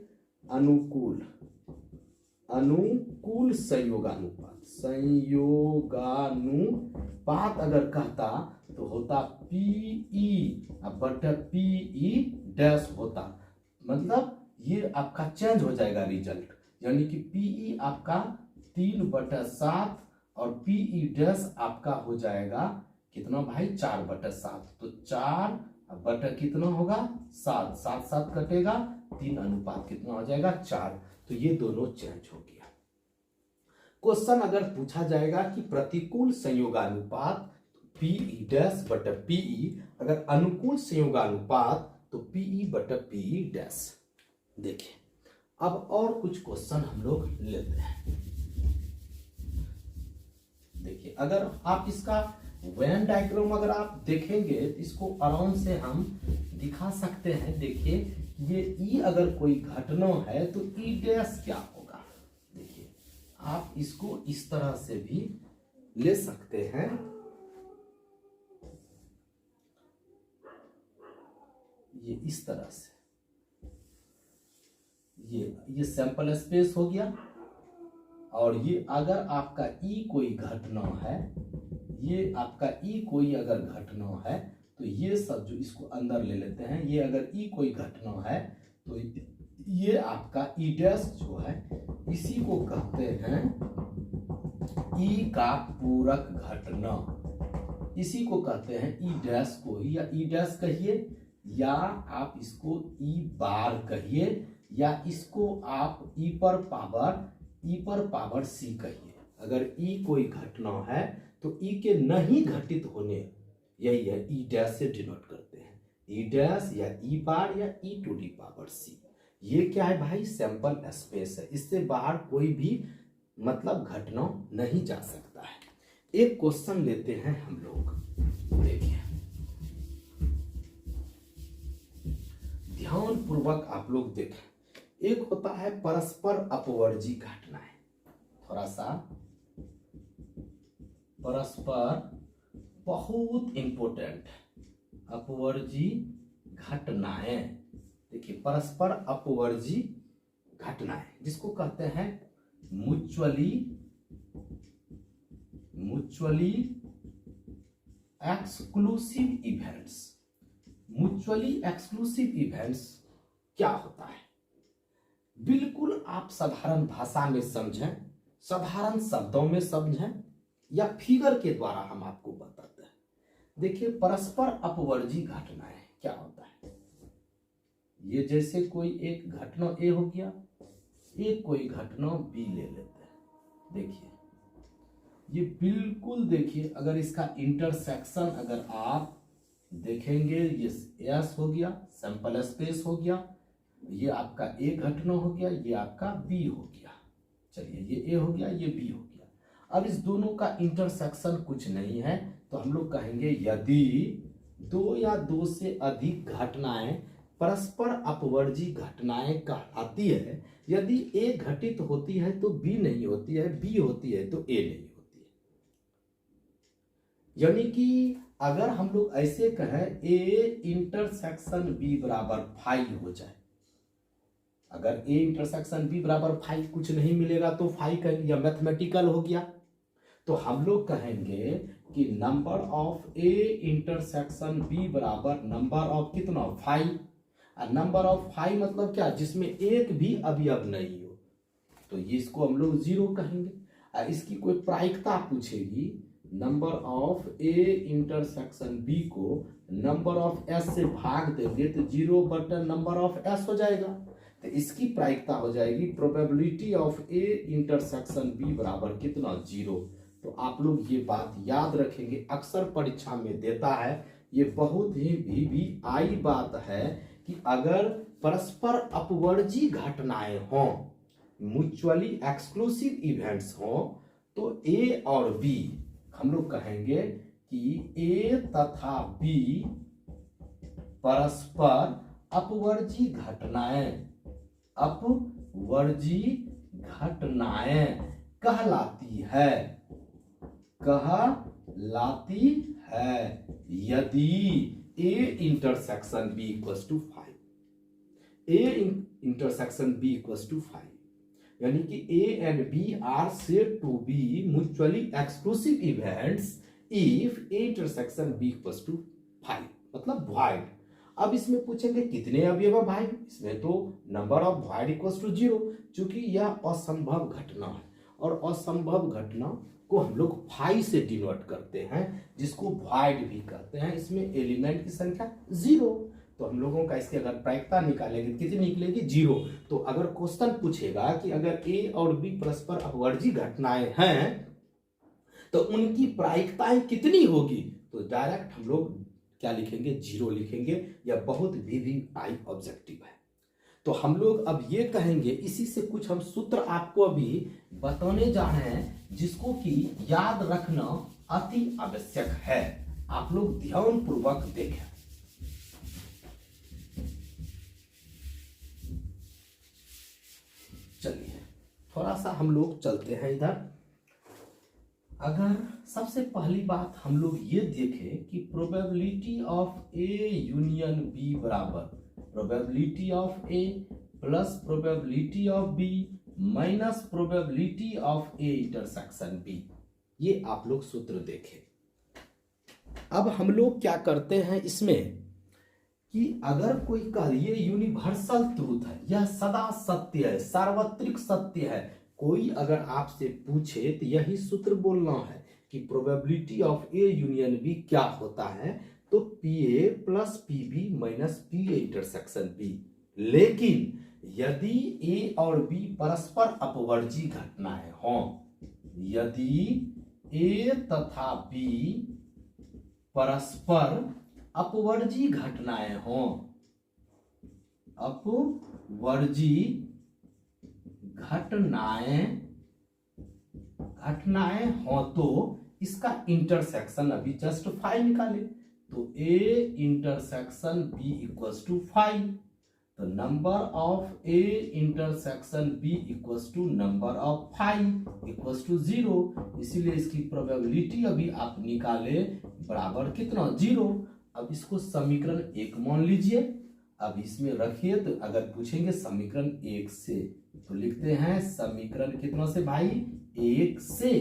अनुकूल संयोगानुपात अगर कहता तो होता पीई बटा पीई डैश होता, मतलब ये आपका चेंज हो जाएगा रिजल्ट, यानी कि पीई आपका 3/7 और पीई डैश आपका हो जाएगा कितना भाई, 4/7। तो 4 बटा कितना होगा, 7, 7 कटेगा, 3 कितना हो जाएगा, 4। तो ये दोनों चेंज हो गया। क्वेश्चन अगर पूछा जाएगा कि प्रतिकूल संयोगानुपात पीई डैश बटा पीई, अगर अनुकूल संयोगानुपात तो पीई बटा पीई डैश। देखिए अब और कुछ क्वेश्चन हम लोग लेते हैं। देखिए, अगर आप इसका वेन डायग्राम अगर आप देखेंगे तो इसको आराम से हम दिखा सकते हैं। देखिए, ये ई अगर कोई घटना है तो ई डैश क्या होगा। देखिए, आप इसको इस तरह से भी ले सकते हैं। ये इस तरह से ये सैंपल स्पेस हो गया, और ये अगर आपका ई कोई घटना है, ये आपका ई कोई अगर घटना है तो ये सब जो इसको अंदर ले लेते हैं, ये अगर ई कोई घटना है तो ये आपका ई डैश जो है इसी को कहते हैं ई का पूरक घटना। इसी को कहते हैं ई डैश को ही, या ई डैश कहिए, या आप इसको ई बार कहिए, या इसको आप ई पर पावर सी कहिए। अगर ई कोई घटना है तो ई के नहीं घटित होने, यही है ई डैश से डिनोट करते हैं, ई डैश या ई बार या ई टू दी पावर सी। ये क्या है भाई, सैंपल स्पेस है, इससे बाहर कोई भी मतलब घटना नहीं जा सकता है। एक क्वेश्चन लेते हैं हम लोग, देखिए ध्यान पूर्वक आप लोग देखें। एक होता है परस्पर अपवर्जी घटनाएं, थोड़ा सा परस्पर बहुत इंपॉर्टेंट अपवर्जी घटनाएं। देखिए, परस्पर अपवर्जी घटनाएं जिसको कहते हैं mutually exclusive events. Mutually exclusive events क्या होता है, बिल्कुल आप साधारण भाषा में समझें, साधारण शब्दों में समझें, या फिगर के द्वारा हम आपको बताते हैं। देखिए, परस्पर अपवर्जी घटनाएं क्या होता है, ये जैसे कोई एक घटना ए हो गया, एक कोई घटना बी ले लेते हैं। देखिए, ये बिल्कुल देखिए, अगर इसका इंटरसेक्शन अगर आप देखेंगे, ये एस हो गया, सैंपल स्पेस हो गया, ये आपका ए घटना हो गया, ये आपका बी हो गया। चलिए, ये ए हो गया, ये बी हो गया। अब इस दोनों का इंटरसेक्शन कुछ नहीं है तो हम लोग कहेंगे यदि दो या दो से अधिक घटनाएं परस्पर अपवर्जी घटनाएं कहलाती है। यदि ए घटित होती है तो बी नहीं होती है, बी होती है तो ए नहीं होती है। यानी कि अगर हम लोग ऐसे कहें ए इंटरसेक्शन बी बराबर 5 हो जाए, अगर ए इंटरसेक्शन बी बराबर 5 कुछ नहीं मिलेगा तो 5 कहेंगे, या मैथमेटिकल हो गया, तो हम लोग कहेंगे कि number of A intersection B बराबर नंबर ऑफ कितना 5। और नंबर ऑफ 5 मतलब क्या, जिसमें एक भी अवयव नहीं हो, तो ये इसको हम लोग 0 कहेंगे। और इसकी कोई प्रायिकता पूछेगी, number of A intersection B को नंबर ऑफ एस से भाग देंगे तो 0 बटन नंबर ऑफ एस हो जाएगा। तो इसकी प्रायिकता हो जाएगी probability of A intersection B बराबर कितना 0। तो आप लोग ये बात याद रखेंगे, अक्सर परीक्षा में देता है, ये बहुत ही VVI बात है कि अगर परस्पर अपवर्जी घटनाएं हों, म्यूचुअली एक्सक्लूसिव इवेंट्स हों, तो ए और बी हम लोग कहेंगे कि ए तथा बी परस्पर अपवर्जी घटनाएं कहलाती है यदि A intersection B equals to 5। A intersection B equals to 5 यानी कि A and B are said to be mutually exclusive events if A intersection B equals to 5, मतलब वॉइड। अब इसमें पूछेंगे कितने अवयव है भाई, इसमें तो number of void equals to 0, क्योंकि यह असंभव घटना है, और असंभव घटना को हम लोग 5 से डिनोट करते हैं, जिसको वॉइड भी कहते हैं। इसमें एलिमेंट की संख्या 0, तो हम लोगों का इसकी अगर प्रायिकता निकालेंगे कितनी निकलेगी 0। तो अगर क्वेश्चन पूछेगा कि अगर ए और बी परस्पर अपवर्जी घटनाएं हैं तो उनकी प्रायिकताएं कितनी होगी, तो डायरेक्ट हम लोग क्या लिखेंगे 0 लिखेंगे। यह बहुत VVI ऑब्जेक्टिव है। तो हम लोग अब ये कहेंगे, इसी से कुछ हम सूत्र आपको अभी बताने जा रहे हैं जिसको कि याद रखना अति आवश्यक है। आप लोग ध्यान पूर्वक देखें। चलिए थोड़ा सा हम लोग चलते हैं इधर। अगर सबसे पहली बात हम लोग ये देखें कि probability of A union B बराबर probability of A plus probability of B minus probability of A intersection B, ये आप लोग सूत्र देखें। अब हम लोग क्या करते हैं इसमें कि अगर कोई कह ये यूनिवर्सल ट्रूथ है, यह सदा सत्य है, सार्वत्रिक सत्य है, कोई अगर आपसे पूछे तो यही सूत्र बोलना है कि probability of A union B क्या होता है, तो P A plus P B minus P A intersection B. लेकिन यदि ए और बी परस्पर अपवर्जी घटनाएं हों, यदि ए तथा बी परस्पर अपवर्जी घटनाएं हों, अपवर्जी घटनाएं हो तो इसका इंटरसेक्शन अभी जस्ट 5 निकाले, तो A intersection B equals to 5, तो number of A intersection B equals to number of 5 equals to 0। इसीलिए इसकी प्रोबेबिलिटी अभी आप निकाले बराबर कितना 0। अब इसको समीकरण 1 मान लीजिए। अब इसमें रखिए, तो अगर पूछेंगे समीकरण 1 से तो लिखते हैं समीकरण कितना से भाई 1 से,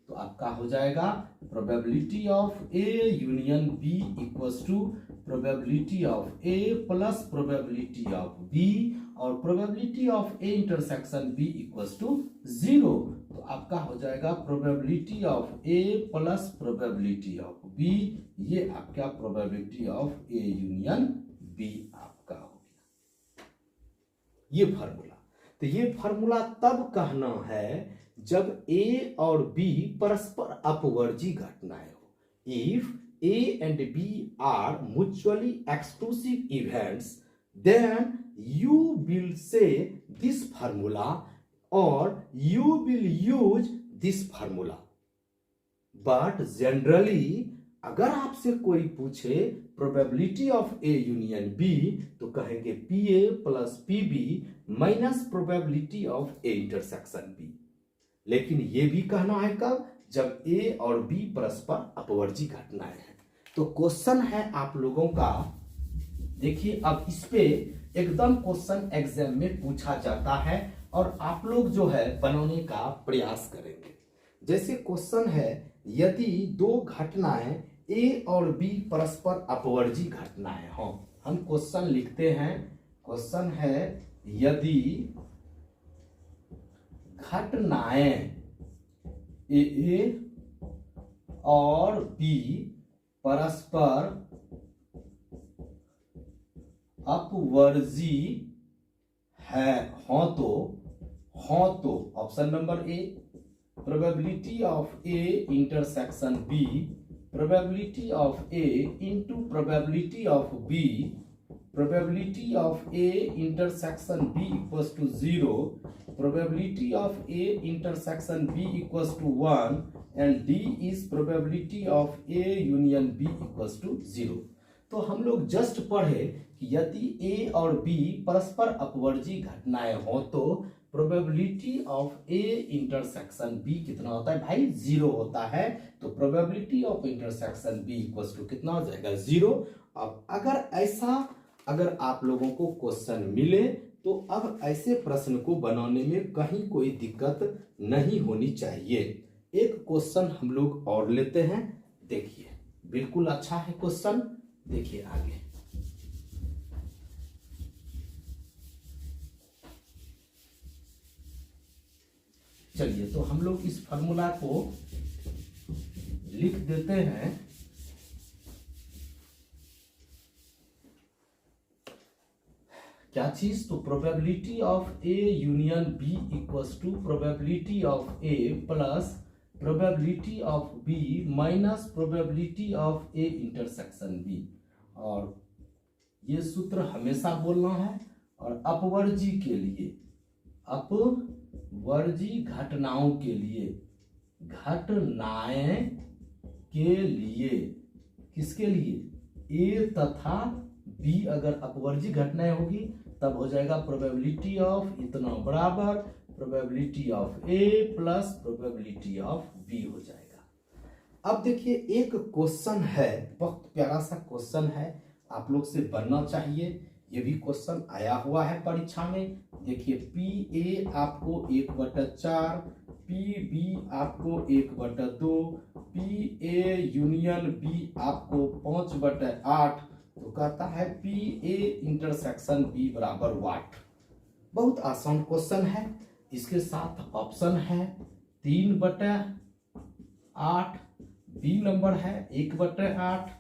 तो आपका हो जाएगा probability of A union B equals to probability of A plus probability of B और probability of A intersection B equals to 0। तो आपका हो जाएगा probability of A plus probability of B, ये आपका probability of A union B आपका हो गया। ये फार्मूला, तो ये फार्मूला तब कहना है जब ए और बी परस्पर अपवर्जी घटनाएं हो। If A and B are mutually exclusive events, then you will say this formula और you will use this formula. But generally अगर आपसे कोई पूछे probability of A union B, तो कहेंगे P A plus P B minus probability of A intersection B. लेकिन ये भी कहना है कब, जब ए और बी परस्पर अपवर्जी घटनाएं हैं। तो क्वेश्चन है आप लोगों का, देखिए अब इस पे एकदम क्वेश्चन एग्जाम में पूछा जाता है और आप लोग जो है बनाने का प्रयास करेंगे। जैसे क्वेश्चन है, यदि दो घटनाएं ए और बी परस्पर अपवर्जी घटनाएं हों, हम क्वेश्चन लिखते हैं। क्वेश्चन है यदि घटनाएं ए और बी परस्पर अपवर्जी है हो तो option number A probability of A intersection B, probability of A into probability of B, probability of A intersection B equals to 0, probability of A intersection B equals to 1 and D is probability of A union B equals to 0। तो हम लोग just पढ़े कि यदि ए और B परस्पर अपवर्जी घटनाएं हो तो probability of A intersection B कितना होता है भाई 0 होता है। तो probability of intersection B equals to कितना हो जाएगा 0। अब अगर आप लोगों को क्वेश्चन मिले तो अब ऐसे प्रश्न को बनाने में कहीं कोई दिक्कत नहीं होनी चाहिए। एक क्वेश्चन हम लोग और लेते हैं, देखिए बिल्कुल अच्छा है क्वेश्चन, देखिए आगे। चलिए तो हम लोग इस फार्मूला को लिख देते हैं। क्या चीज, तो probability of A union B equals to probability of A plus probability of B minus probability of A intersection B. और ये सूत्र हमेशा बोलना है और अपवर्जी के लिए, अपवर्जी घटनाओं के लिए, घटनाएं के लिए, किसके लिए? ए तथा बी अगर अपवर्जी घटनाएं होगी तब हो जाएगा प्रोबेबिलिटी ऑफ इतना बराबर probability of A plus probability of B हो जाएगा। अब देखिए एक क्वेश्चन है, बहुत प्यारा सा क्वेश्चन है, आप लोग से बनना चाहिए। ये भी क्वेश्चन आया हुआ है परीक्षा में। देखिए पी ए आपको 1/4, पी बी आपको 1/2, पी ए यूनियन बी आपको 5/8, तो कहता है पी ए इंटरसेक्शन बी बराबर वाट। बहुत आसान क्वेश्चन है। इसके साथ ऑप्शन है 3/8, बी नंबर है 1/8,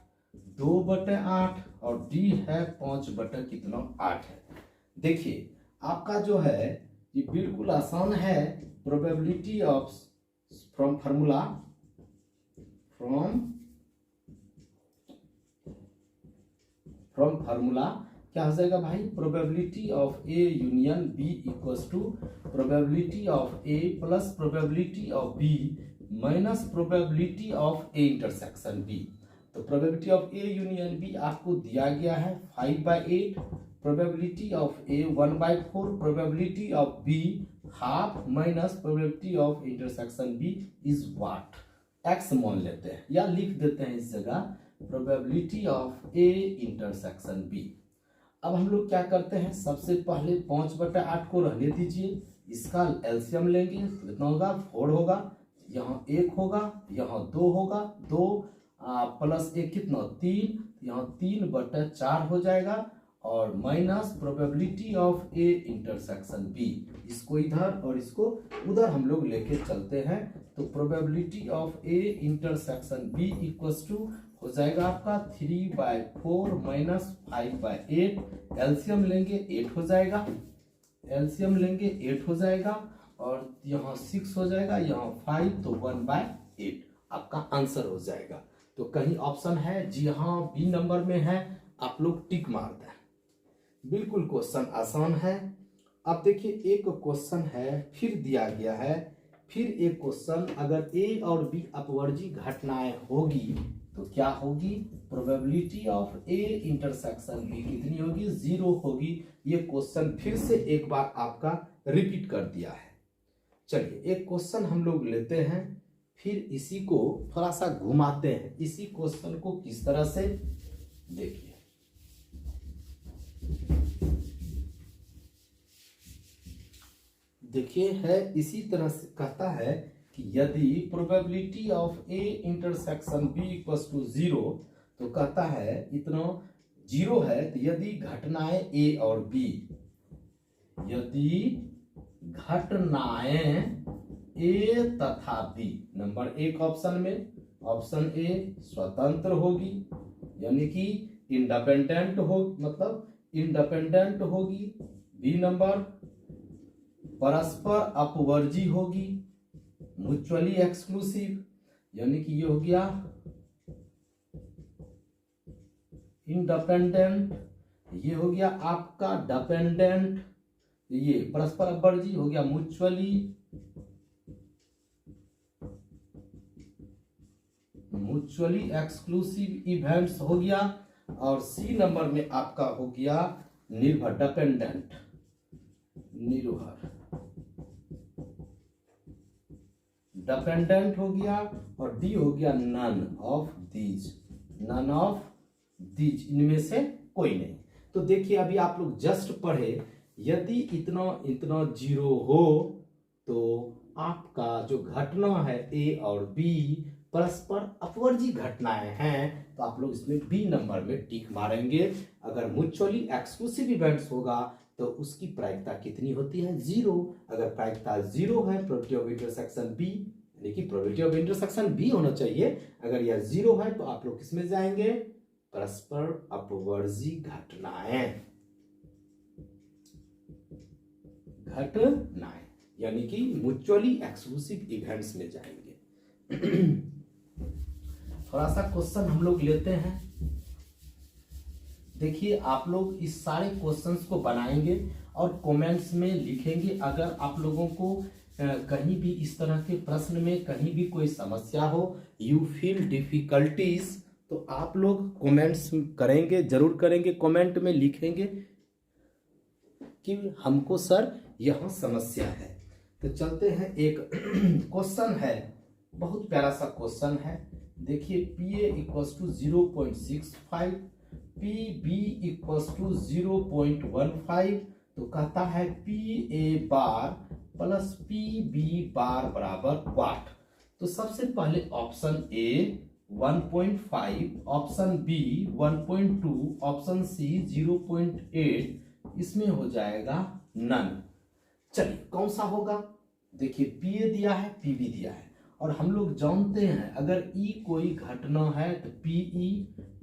2/8 और डी है 5/8 है। देखिए आपका जो है ये बिल्कुल आसान है। प्रोबेबिलिटी ऑफ फ्रॉम फार्मूला क्या हो जाएगा भाई? Probability of A union B equals to probability of A plus probability of B minus probability of A intersection B. तो probability of A union B आपको दिया गया है 5/8, probability of A 1/4, probability of B half minus probability of intersection B is what? X मान लेते हैं या लिख देते हैं इस जगह probability of A intersection B. अब हम लोग क्या करते हैं, सबसे पहले 5/8 को रहने दीजिए, इसका एलसीएम लेंगे तो कितना होगा? 4 होगा, यहाँ 1 होगा, यहाँ 2 होगा, 2 प्लस 1 कितना? 3, यहाँ 3/4 हो जाएगा और minus probability of A intersection B. इसको इधर और इसको उधर हम लोग लेके चलते हैं तो probability of A intersection B equals to हो जाएगा आपका 3/4 माइनस 5/8। एलसीएम लेंगे 8 हो जाएगा, एलसीएम लेंगे 8 हो जाएगा और यहाँ 6 हो जाएगा, यहाँ 5 तो 1/8 आपका आंसर हो जाएगा। तो कहीं ऑप्शन है? जी हाँ, बी नंबर में है, आप लोग टिक मार दें। बिल्कुल क्वेश्चन आसान है। अब देखिए एक क्वेश्चन है फिर दिया गया है, फिर एक क्वेश्चन, अगर ए और बी अपवर्जी घटनाएं होगी तो क्या होगी? Probability of A intersection B कितनी होगी? 0 होगी। ये क्वेश्चन फिर से एक बार आपका रिपीट कर दिया है। चलिए एक क्वेश्चन हम लोग लेते हैं, फिर इसी को थोड़ा सा घुमाते हैं। इसी क्वेश्चन को किस तरह से देखिए, देखिए है इसी तरह से कहता है कि यदि probability of A intersection B equals to 0, तो कहता है इतना 0 है तो यदि घटनाएं ए और बी, यदि घटनाएं ए तथा बी, नंबर 1 ऑप्शन में, ऑप्शन ए स्वतंत्र होगी यानी कि इंडिपेंडेंट हो, मतलब इंडिपेंडेंट होगी। बी नंबर परस्पर अपवर्जी होगी, म्यूचुअली एक्सक्लूसिव, यानी कि ये हो गया इंडिपेंडेंट, ये हो गया आपका डिपेंडेंट, ये परस्पर अपवर्जी हो गया म्यूचुअली एक्सक्लूसिव इवेंट्स हो गया। और सी नंबर में आपका हो गया निर्भर, डिपेंडेंट, निर्भर, डिपेंडेंट हो गया। और डी हो गया none of these, none of these, इनमें से कोई नहीं। तो देखिए अभी आप लोग जस्ट पढ़े, यदि इतना इतना 0 हो तो आपका जो घटना है ए और बी परस्पर अपवर्जी घटनाएं हैं, तो आप लोग इसमें बी नंबर में टिक मारेंगे। अगर म्यूचुअली एक्सक्लूसिव इवेंट्स होगा तो उसकी प्रायिकता कितनी होती है? 0। अगर प्रायिकता 0 है, प्रोबेबिलिटी ऑफ इंटरसेक्शन बी, यानी कि प्रोबेबिलिटी ऑफ इंटरसेक्शन बी होना चाहिए। अगर यह 0 है तो आप लोग किसमें जाएंगे? परस्पर अपवर्जी घटनाएं, यानी कि म्यूचुअली एक्सक्लूसिव इवेंट्स में जाएंगे। थोड़ा सा क्वेश्चन हम लोग लेते हैं। देखिए आप लोग इस सारे क्वेश्चंस को बनाएंगे और कमेंट्स में लिखेंगे। अगर आप लोगों को कहीं भी इस तरह के प्रश्न में कहीं भी कोई समस्या हो, यू फील डिफिकल्टीज, तो आप लोग कमेंट्स करेंगे, जरूर करेंगे, कमेंट में लिखेंगे कि हमको सर यहाँ समस्या है। तो चलते हैं, एक क्वेश्चन है, बहुत प्यारा सा क्वेश्चन है। देखिए PA equals to 0.65, PB equals to 0.15, तो कहता है PA bar plus PB bar बराबर वाट। तो सबसे पहले option A 1.5, option B 1.2, option C 0.8, इसमें हो जाएगा नन। चलिए कौन सा होगा? देखिए PA दिया है, PB दिया है, और हम लोग जानते हैं अगर E कोई घटना है तो PE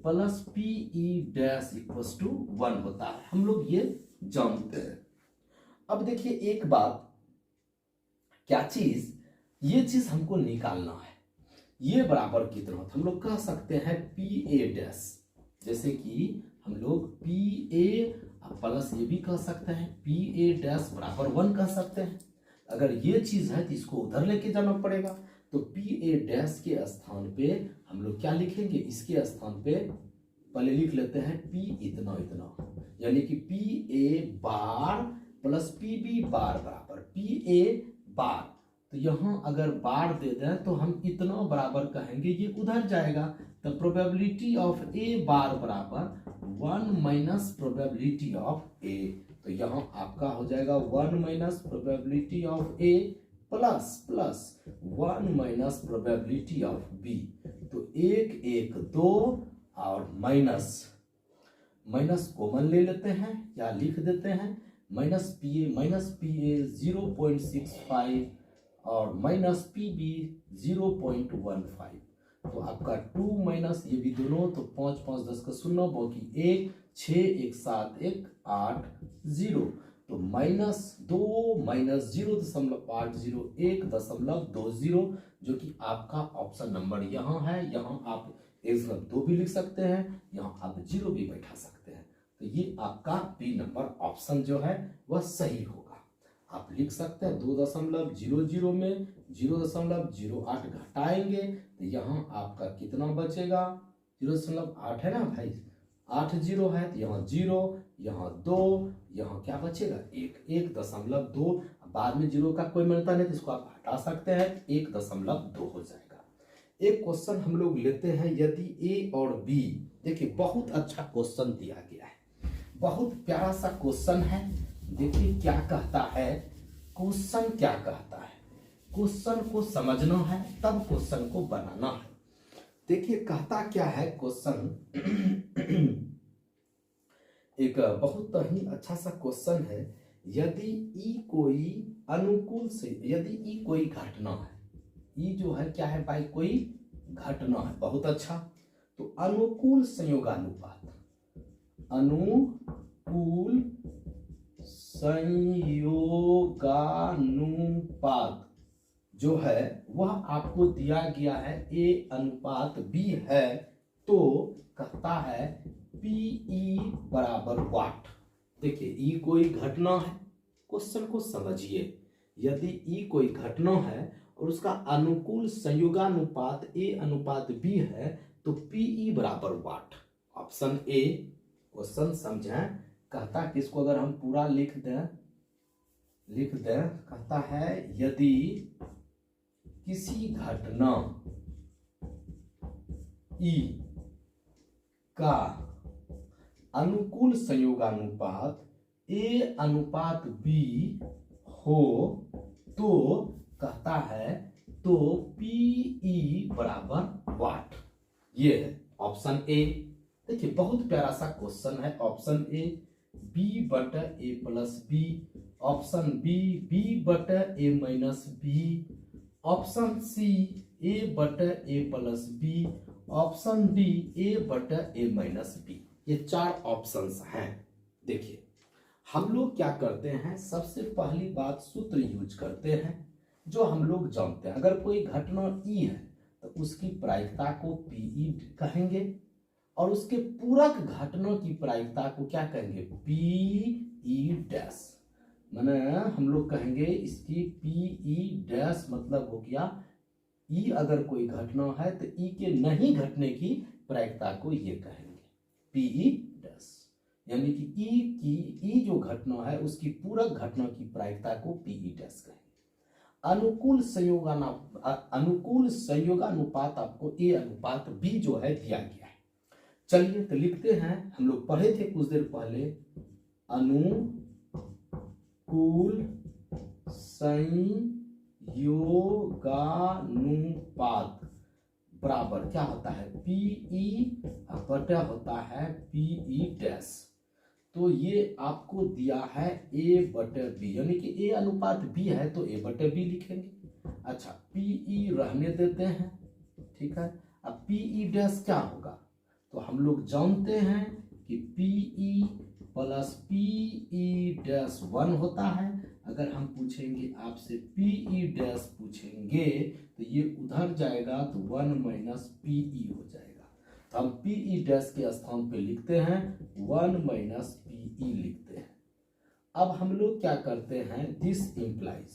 plus PE dash equals to 1 होता है, हम लोग ये जानते हैं। अब देखिए एक बात, क्या चीज, ये चीज हमको निकालना है, ये बराबर कितना होता है? हम लोग कह सकते हैं PA डैश, जैसे कि हम लोग PA प्लस ये भी कह सकते हैं, PA डैश बराबर 1 कह सकते हैं। अगर ये चीज है तो इसको उधर लेके जाना पड़ेगा, तो PA डैश के स्थान पे हम लोग क्या लिखेंगे? इसके स्थान पे पहले लिख लेते हैं P इतना इतना, यानी कि PA bar plus PB bar बराबर PA बार। तो यहाँ अगर बार दे दें तो हम इतना बराबर कहेंगे, ये उधर जाएगा, तो प्रोबेबिलिटी ऑफ A बार बराबर 1 माइनस प्रोबेबिलिटी ऑफ A। तो यहाँ आपका हो जाएगा 1 minus probability of A plus plus 1 minus probability of B। तो 1 1 2 और माइनस माइनस कॉमन ले लेते हैं या लिख देते हैं, माइनस PA 0.65 और माइनस PB 0.15। तो आपका 2 माइनस ये भी दोनों, तो 5 5 10 का 0, बाकी 1 6 1 7 1 8 0, तो -2 माइनस 0.80 1.20, जो कि आपका ऑप्शन नंबर यहाँ है। यहाँ आप 1.2 भी लिख सकते हैं, यहाँ आप 0 भी बैठा सकते हैं। तो ये आपका बी नंबर ऑप्शन जो है वह सही होगा। आप लिख सकते हैं 2.00 में 0.08 घटाएंगे तो यहाँ आपका कितना बचेगा? 0.8 है ना भाई, 8 0 है तो यहाँ 0, यहाँ 2, यहाँ क्या बचेगा? 1.2। बाद में 0 का कोई मिलता नहीं तो इसको आप हटा सकते हैं, 1.2 हो जाएगा। एक क्वेश्चन हम लोग लेते हैं, यदि A और B, देखिए बहुत अच्छा क्वेश्चन दिया गया है, बहुत प्यारा सा क्वेश्चन है। देखिए क्या कहता है क्वेश्चन, क्या कहता है, क्वेश्चन को समझना है तब क्वेश्चन को बनाना है। देखिए कहता क्या है क्वेश्चन, एक बहुत ही अच्छा सा क्वेश्चन है। यदि E कोई अनुकूल से, यदि E कोई घटना है, E जो है क्या है भाई? कोई घटना है, बहुत अच्छा। तो अनुकूल संयोगानुपात, अनुकूल संयोगानुपात जो है वह आपको दिया गया है A अनुपात B है, तो कहता है PE बराबर वाट। देखिए E कोई घटना है, क्वेश्चन को समझिए, यदि E कोई घटना है और उसका अनुकूल संयोगानुपात A अनुपात B है तो PE बराबर वाट। ऑप्शन ए, क्वेश्चन समझें, कहता है किसको अगर हम पूरा लिख दें, कहता है यदि किसी घटना E का अनुकूल संयोगानुपात A अनुपात B हो तो कहता है तो PE बराबर वाट। ये है ऑप्शन ए। देखिए बहुत प्यारा सा क्वेश्चन है। ऑप्शन ए B बटा A plus B, option B B बटा A minus B, option C A बटा A plus B, option D A बटा A माइनस B। ये 4 ऑप्शंस हैं। देखिए हम लोग क्या करते हैं, सबसे पहली बात सूत्र यूज करते हैं जो हम लोग जानते हैं। अगर कोई घटना E है तो उसकी प्रायिकता को PE कहेंगे और उसके पूरक घटनों की प्रायिकता को क्या कहेंगे, पी ई डैश। माने हम लोग कहेंगे इसकी पी ई डैश मतलब हो गया ई अगर कोई घटना है तो ई के नहीं घटने की प्रायिकता को ये कहेंगे पी ई डैश, यानी कि ई की ई जो घटना है उसकी पूरक घटना की प्रायिकता को पी ई डैश कहेंगे। अनुकूल संयोगानुपात आपको ए अनुपात बी जो है दिया गया है। चलिए तो लिखते हैं, हम लोग पढ़े थे कुछ देर पहले, अनुकूल संयोगानुपात बराबर क्या होता है, पीई बटा होता है पीई डैश। तो ये आपको दिया है ए बटे बी, यानी कि ए अनुपात बी है तो ए बटे बी लिखेंगे। अच्छा पीई रहने देते हैं, ठीक है। अब पीई डैश क्या होगा, तो हम लोग जानते हैं कि पीई प्लस पीई डैश 1 होता है। अगर हम पूछेंगे आपसे पीई डैश पूछेंगे तो ये उधर जाएगा तो 1 माइनस पीई हो जाएगा। तो हम पीई डैश के स्थान पे लिखते हैं 1 माइनस पीई लिखते हैं। अब हम लोग क्या करते हैं, दिस इम्प्लाइज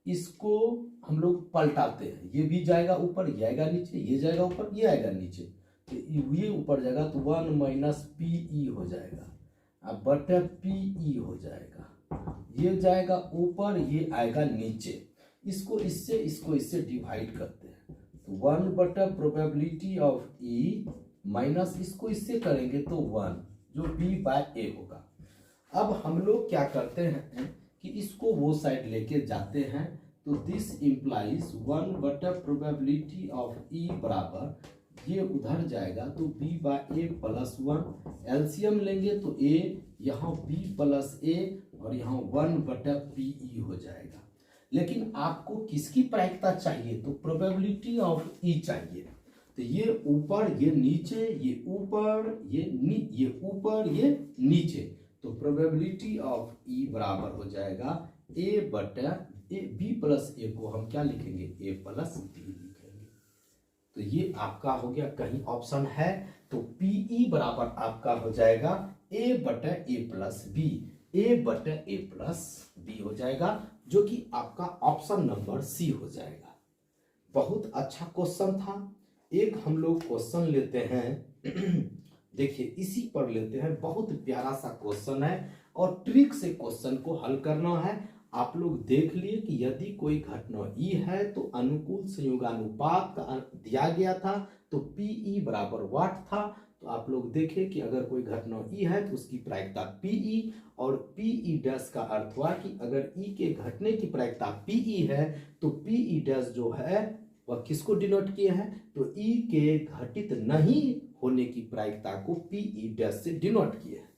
इसको हम लोग पलटाते हैं, ये भी जाएगा ऊपर, ये आएगा नीचे, ये जाएगा ऊपर, ये आएगा नीचे, तो ये ऊपर जाएगा तो 1 माइनस पीई हो जाएगा, अब बटा पीई हो जाएगा, ये जाएगा ऊपर, ये आएगा नीचे। इसको इससे डिवाइड करते हैं तो 1 बटा प्रोबेबिलिटी ऑफ ई माइनस इसको इससे करेंगे तो 1 जो बी बाय ए होगा। अब हम लोग क्या करते हैं कि इसको वो साइड लेके जाते हैं तो दिस इम्प्लाइज 1 बटा प्रोबेबिलिटी ऑफ ई बराबर ये उधर जाएगा तो बी बाय ए प्लस 1, एलसीएम लेंगे तो ए यहाँ बी प्लस ए और यहाँ 1 बटा पीई हो जाएगा। लेकिन आपको किसकी प्रायिकता चाहिए, तो प्रोबेबिलिटी ऑफ ई चाहिए। तो ये ऊपर ये नीचे, ये ऊपर ये ऊपर ये नीचे, तो प्रोबेबिलिटी ऑफ ई बराबर हो जाएगा ए बटा ए, बी प्लस ए को हम क्या लिखेंगे, ए प्लस बी लिखेंगे। तो ये आपका हो गया, कहीं ऑप्शन है तो पीई बराबर आपका हो जाएगा ए बटा ए प्लस बी, ए बटा ए प्लस बी हो जाएगा, जो कि आपका ऑप्शन नंबर सी हो जाएगा। बहुत अच्छा क्वेश्चन था। एक हम लोग क्वेश्चन लेते हैं देखिए इसी पर लेते हैं, बहुत प्यारा सा क्वेश्चन है और ट्रिक से क्वेश्चन को हल करना है। आप लोग देख लिए कि यदि कोई घटना ई है तो अनुकूल संयोगानुपात का दिया गया था तो पीई बराबर वाट था। तो आप लोग देखें कि अगर कोई घटना ई है तो उसकी प्रायिकता पीई, और पीई डैश का अर्थ हुआ कि अगर ई के घटने की प्रायिकता पीई है तो पीई डैश जो है वह किसको डिनोट किए हैं, तो ई के घटित नहीं होने की प्रायिकता को पीई डैश से डिनोट किए हैं।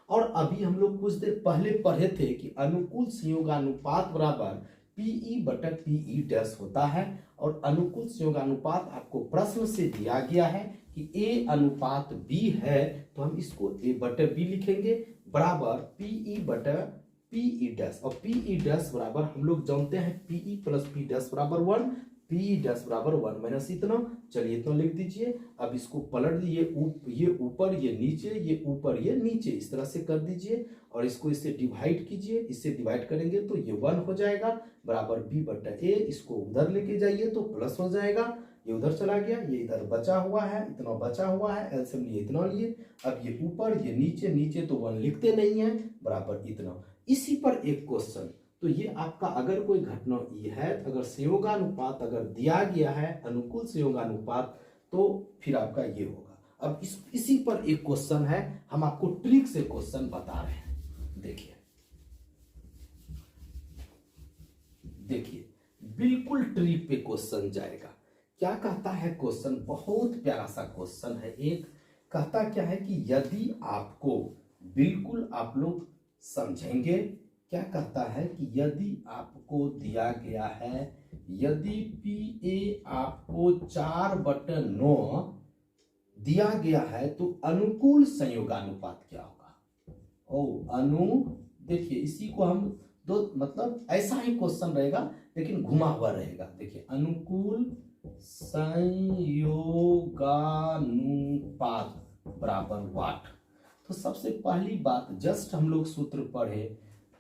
और अभी हम लोग कुछ देर पहले पढ़े थे कि अनुकूल संयोगानुपात बराबर पीई बटा पीई डैश होता है, और अनुकूल संयोगानुपात आपको प्रश्न से दिया गया है कि ए अनुपात बी है तो हम इसको ए बटा बी लिखेंगे बराबर पीई बटा पीई डैश, और पीई डैश बराबर हम लोग जानते हैं पीई प्लस पी डैश बराबर 1, पी डैश बराबर 1 माइनस इतना, चलिए इतना लिख दीजिए। अब इसको पलट दिए, ये ऊपर ये नीचे, ये ऊपर ये नीचे, इस तरह से कर दीजिए और इसको इससे डिवाइड कीजिए, इससे डिवाइड करेंगे तो ये 1 हो जाएगा बराबर बी बटा ए, इसको उधर लेके जाइए तो प्लस हो जाएगा, ये उधर चला गया, ये इधर बचा हुआ है, इतना बचा हुआ है, एलसीएम लिए इतना लिए, अब ये ऊपर ये नीचे, नीचे तो 1 लिखते नहीं है बराबर इतना। इसी पर एक क्वेश्चन, तो ये आपका अगर कोई घटना ई है तो अगर संयोगानुपात अगर दिया गया है अनुकूल संयोगानुपात तो फिर आपका ये होगा। अब इसी पर एक क्वेश्चन है, हम आपको ट्रिक से क्वेश्चन बता रहे हैं। देखिए बिल्कुल ट्रिक पे क्वेश्चन जाएगा। क्या कहता है क्वेश्चन, बहुत प्यारा सा क्वेश्चन है। एक कहता क्या है कि यदि आपको, बिल्कुल आप लोग समझेंगे, क्या कहता है कि यदि आपको दिया गया है, यदि पी ए आपको 4/9 दिया गया है तो अनुकूल संयोगानुपात क्या होगा। देखिए इसी को हम दो, मतलब ऐसा ही क्वेश्चन रहेगा लेकिन घुमा हुआ रहेगा। देखिए अनुकूल संयोगानुपात बराबर वाट। तो सबसे पहली बात जस्ट हम लोग सूत्र पढ़े,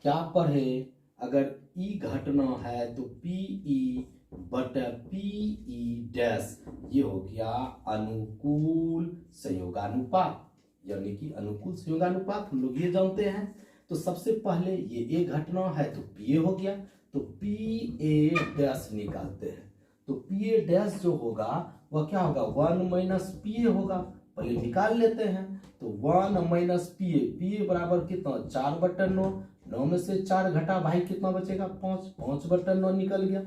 क्या पढ़े, अगर ई घटना है तो पीई बटा पीई डैश, ये हो गया अनुकूल संयोगानुपात, यानी कि अनुकूल संयोगानुपात हम लोग ये जानते हैं। तो सबसे पहले ये ए घटना है तो पी ए हो गया, तो पी ए डैश निकालते हैं। तो पी ए डैश जो होगा वह क्या होगा, 1 माइनस पी ए होगा, पहले निकाल लेते हैं। तो 1 माइनस पी ए बराबर कितना, 4/9, 9 में से 4 घटा भाई कितना बचेगा, 5/9 निकल गया।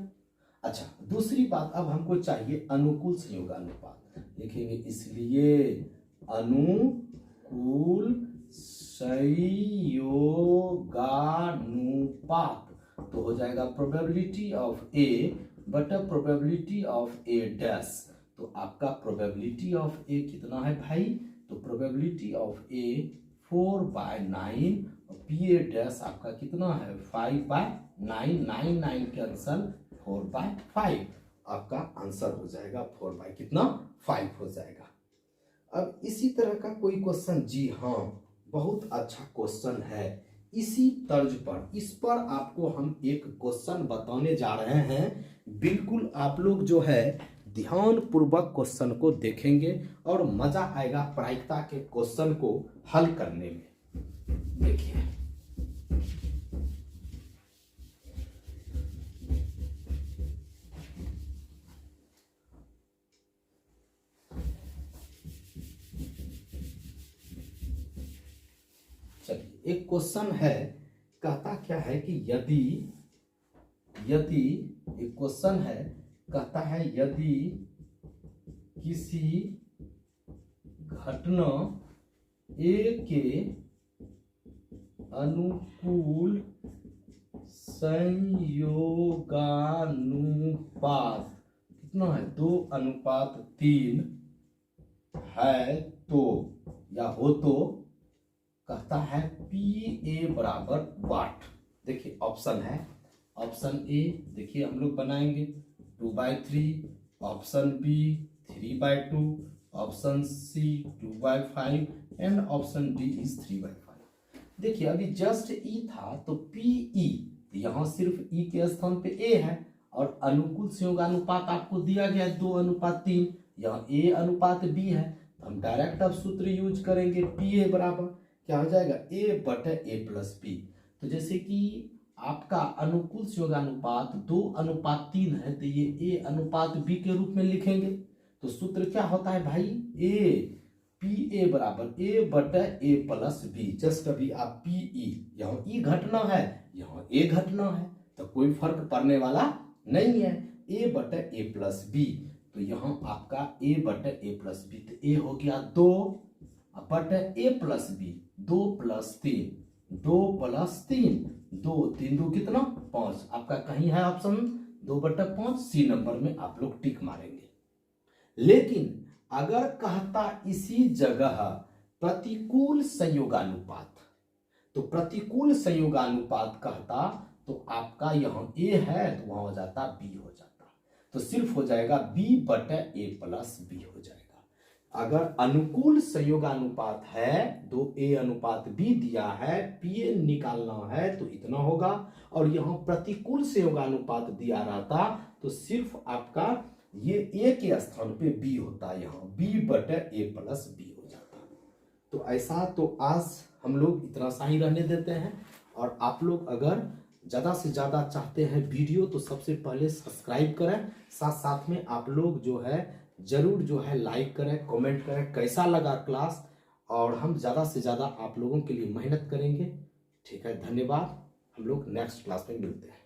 अच्छा, दूसरी बात अब हमको चाहिए अनुकूल संयोगानुपात, लिखेंगे इसलिए अनुकूल संयोगानुपात, तो हो जाएगा प्रोबेबिलिटी ऑफ ए बटा प्रोबेबिलिटी ऑफ ए डैश। तो आपका प्रोबेबिलिटी ऑफ ए कितना है भाई, तो प्रोबेबिलिटी ऑफ ए 4/9 और पी ए डैश आपका कितना है 5/9, 9 कैंसल 4/5, आपका आंसर हो जाएगा 4/5 हो जाएगा। अब इसी तरह का कोई क्वेश्चन, जी हाँ बहुत अच्छा क्वेश्चन है, इसी तर्ज पर, इस पर आपको हम एक क्वेश्चन बताने जा रहे हैं। बिल्कुल आप लोग जो है ध्यान पूर्वक क्वेश्चन को देखेंगे और मजा आएगा प्रायिकता के क्वेश्चन को हल करने में। देखिए एक क्वेश्चन है, कहता क्या है कि यदि एक क्वेश्चन है, कहता है यदि किसी घटना ए के अनुकूल संयोगानुपात कितना है, 2:3 है तो, या हो तो, कहता है पी ए बराबर वाट। देखिए ऑप्शन है, ऑप्शन ए देखिए हम लोग बनाएंगे 2/3, option B 3/2, option C 2/5 and option D is 3/5। देखिए अभी जस्ट ई था तो पी ई, यहाँ सिर्फ ई के स्थान पे ए है और अनुकूल संयोगानुपात आपको दिया गया है 2:3, यहाँ ए अनुपात बी है, तो हम डायरेक्ट अब सूत्र यूज करेंगे, पी ए बराबर क्या हो जाएगा, a बटे a प्लस बी। तो जैसे कि आपका अनुकूल संयोगानुपात 2:3 है तो ये a अनुपात b के रूप में लिखेंगे। तो सूत्र क्या होता है भाई, पी ए बराबर a बटे a प्लस बी। जस्ट अभी आप पी ई, यहाँ ई घटना है यहाँ a घटना है, तो कोई फर्क पड़ने वाला नहीं है, a बटे a प्लस बी। तो यहाँ आपका a बटे a प्लस बी, तो a हो गया 2 बटे a प्लस बी, 2 + 3, 2 + 3, 2 3 2 कितना 5, आपका कहीं है ऑप्शन 2/5, सी नंबर में आप लोग टिक मारेंगे। लेकिन अगर कहता इसी जगह प्रतिकूल संयोगानुपात, तो प्रतिकूल संयोगानुपात कहता तो आपका यहाँ ए है तो वहां हो जाता बी हो जाता, तो सिर्फ हो जाएगा b बटे a प्लस बी हो जाएगा। अगर अनुकूल संयोगानुपात है 2a/b दिया है, पी निकालना है तो इतना होगा, और यहाँ प्रतिकूल संयोगानुपात दिया रहता तो सिर्फ आपका ये a के स्थान पे b होता, यहाँ b बटे a प्लस b हो जाता। तो ऐसा, तो आज हम लोग इतना सा ही रहने देते हैं, और आप लोग अगर ज़्यादा से ज़्यादा चाहते हैं वीडियो तो सबसे पहले सब्सक्राइब करें, साथ साथ में आप लोग जो है जरूर जो है लाइक करें, कमेंट करें कैसा लगा क्लास, और हम ज़्यादा से ज़्यादा आप लोगों के लिए मेहनत करेंगे। ठीक है, धन्यवाद, हम लोग नेक्स्ट क्लास में मिलते हैं।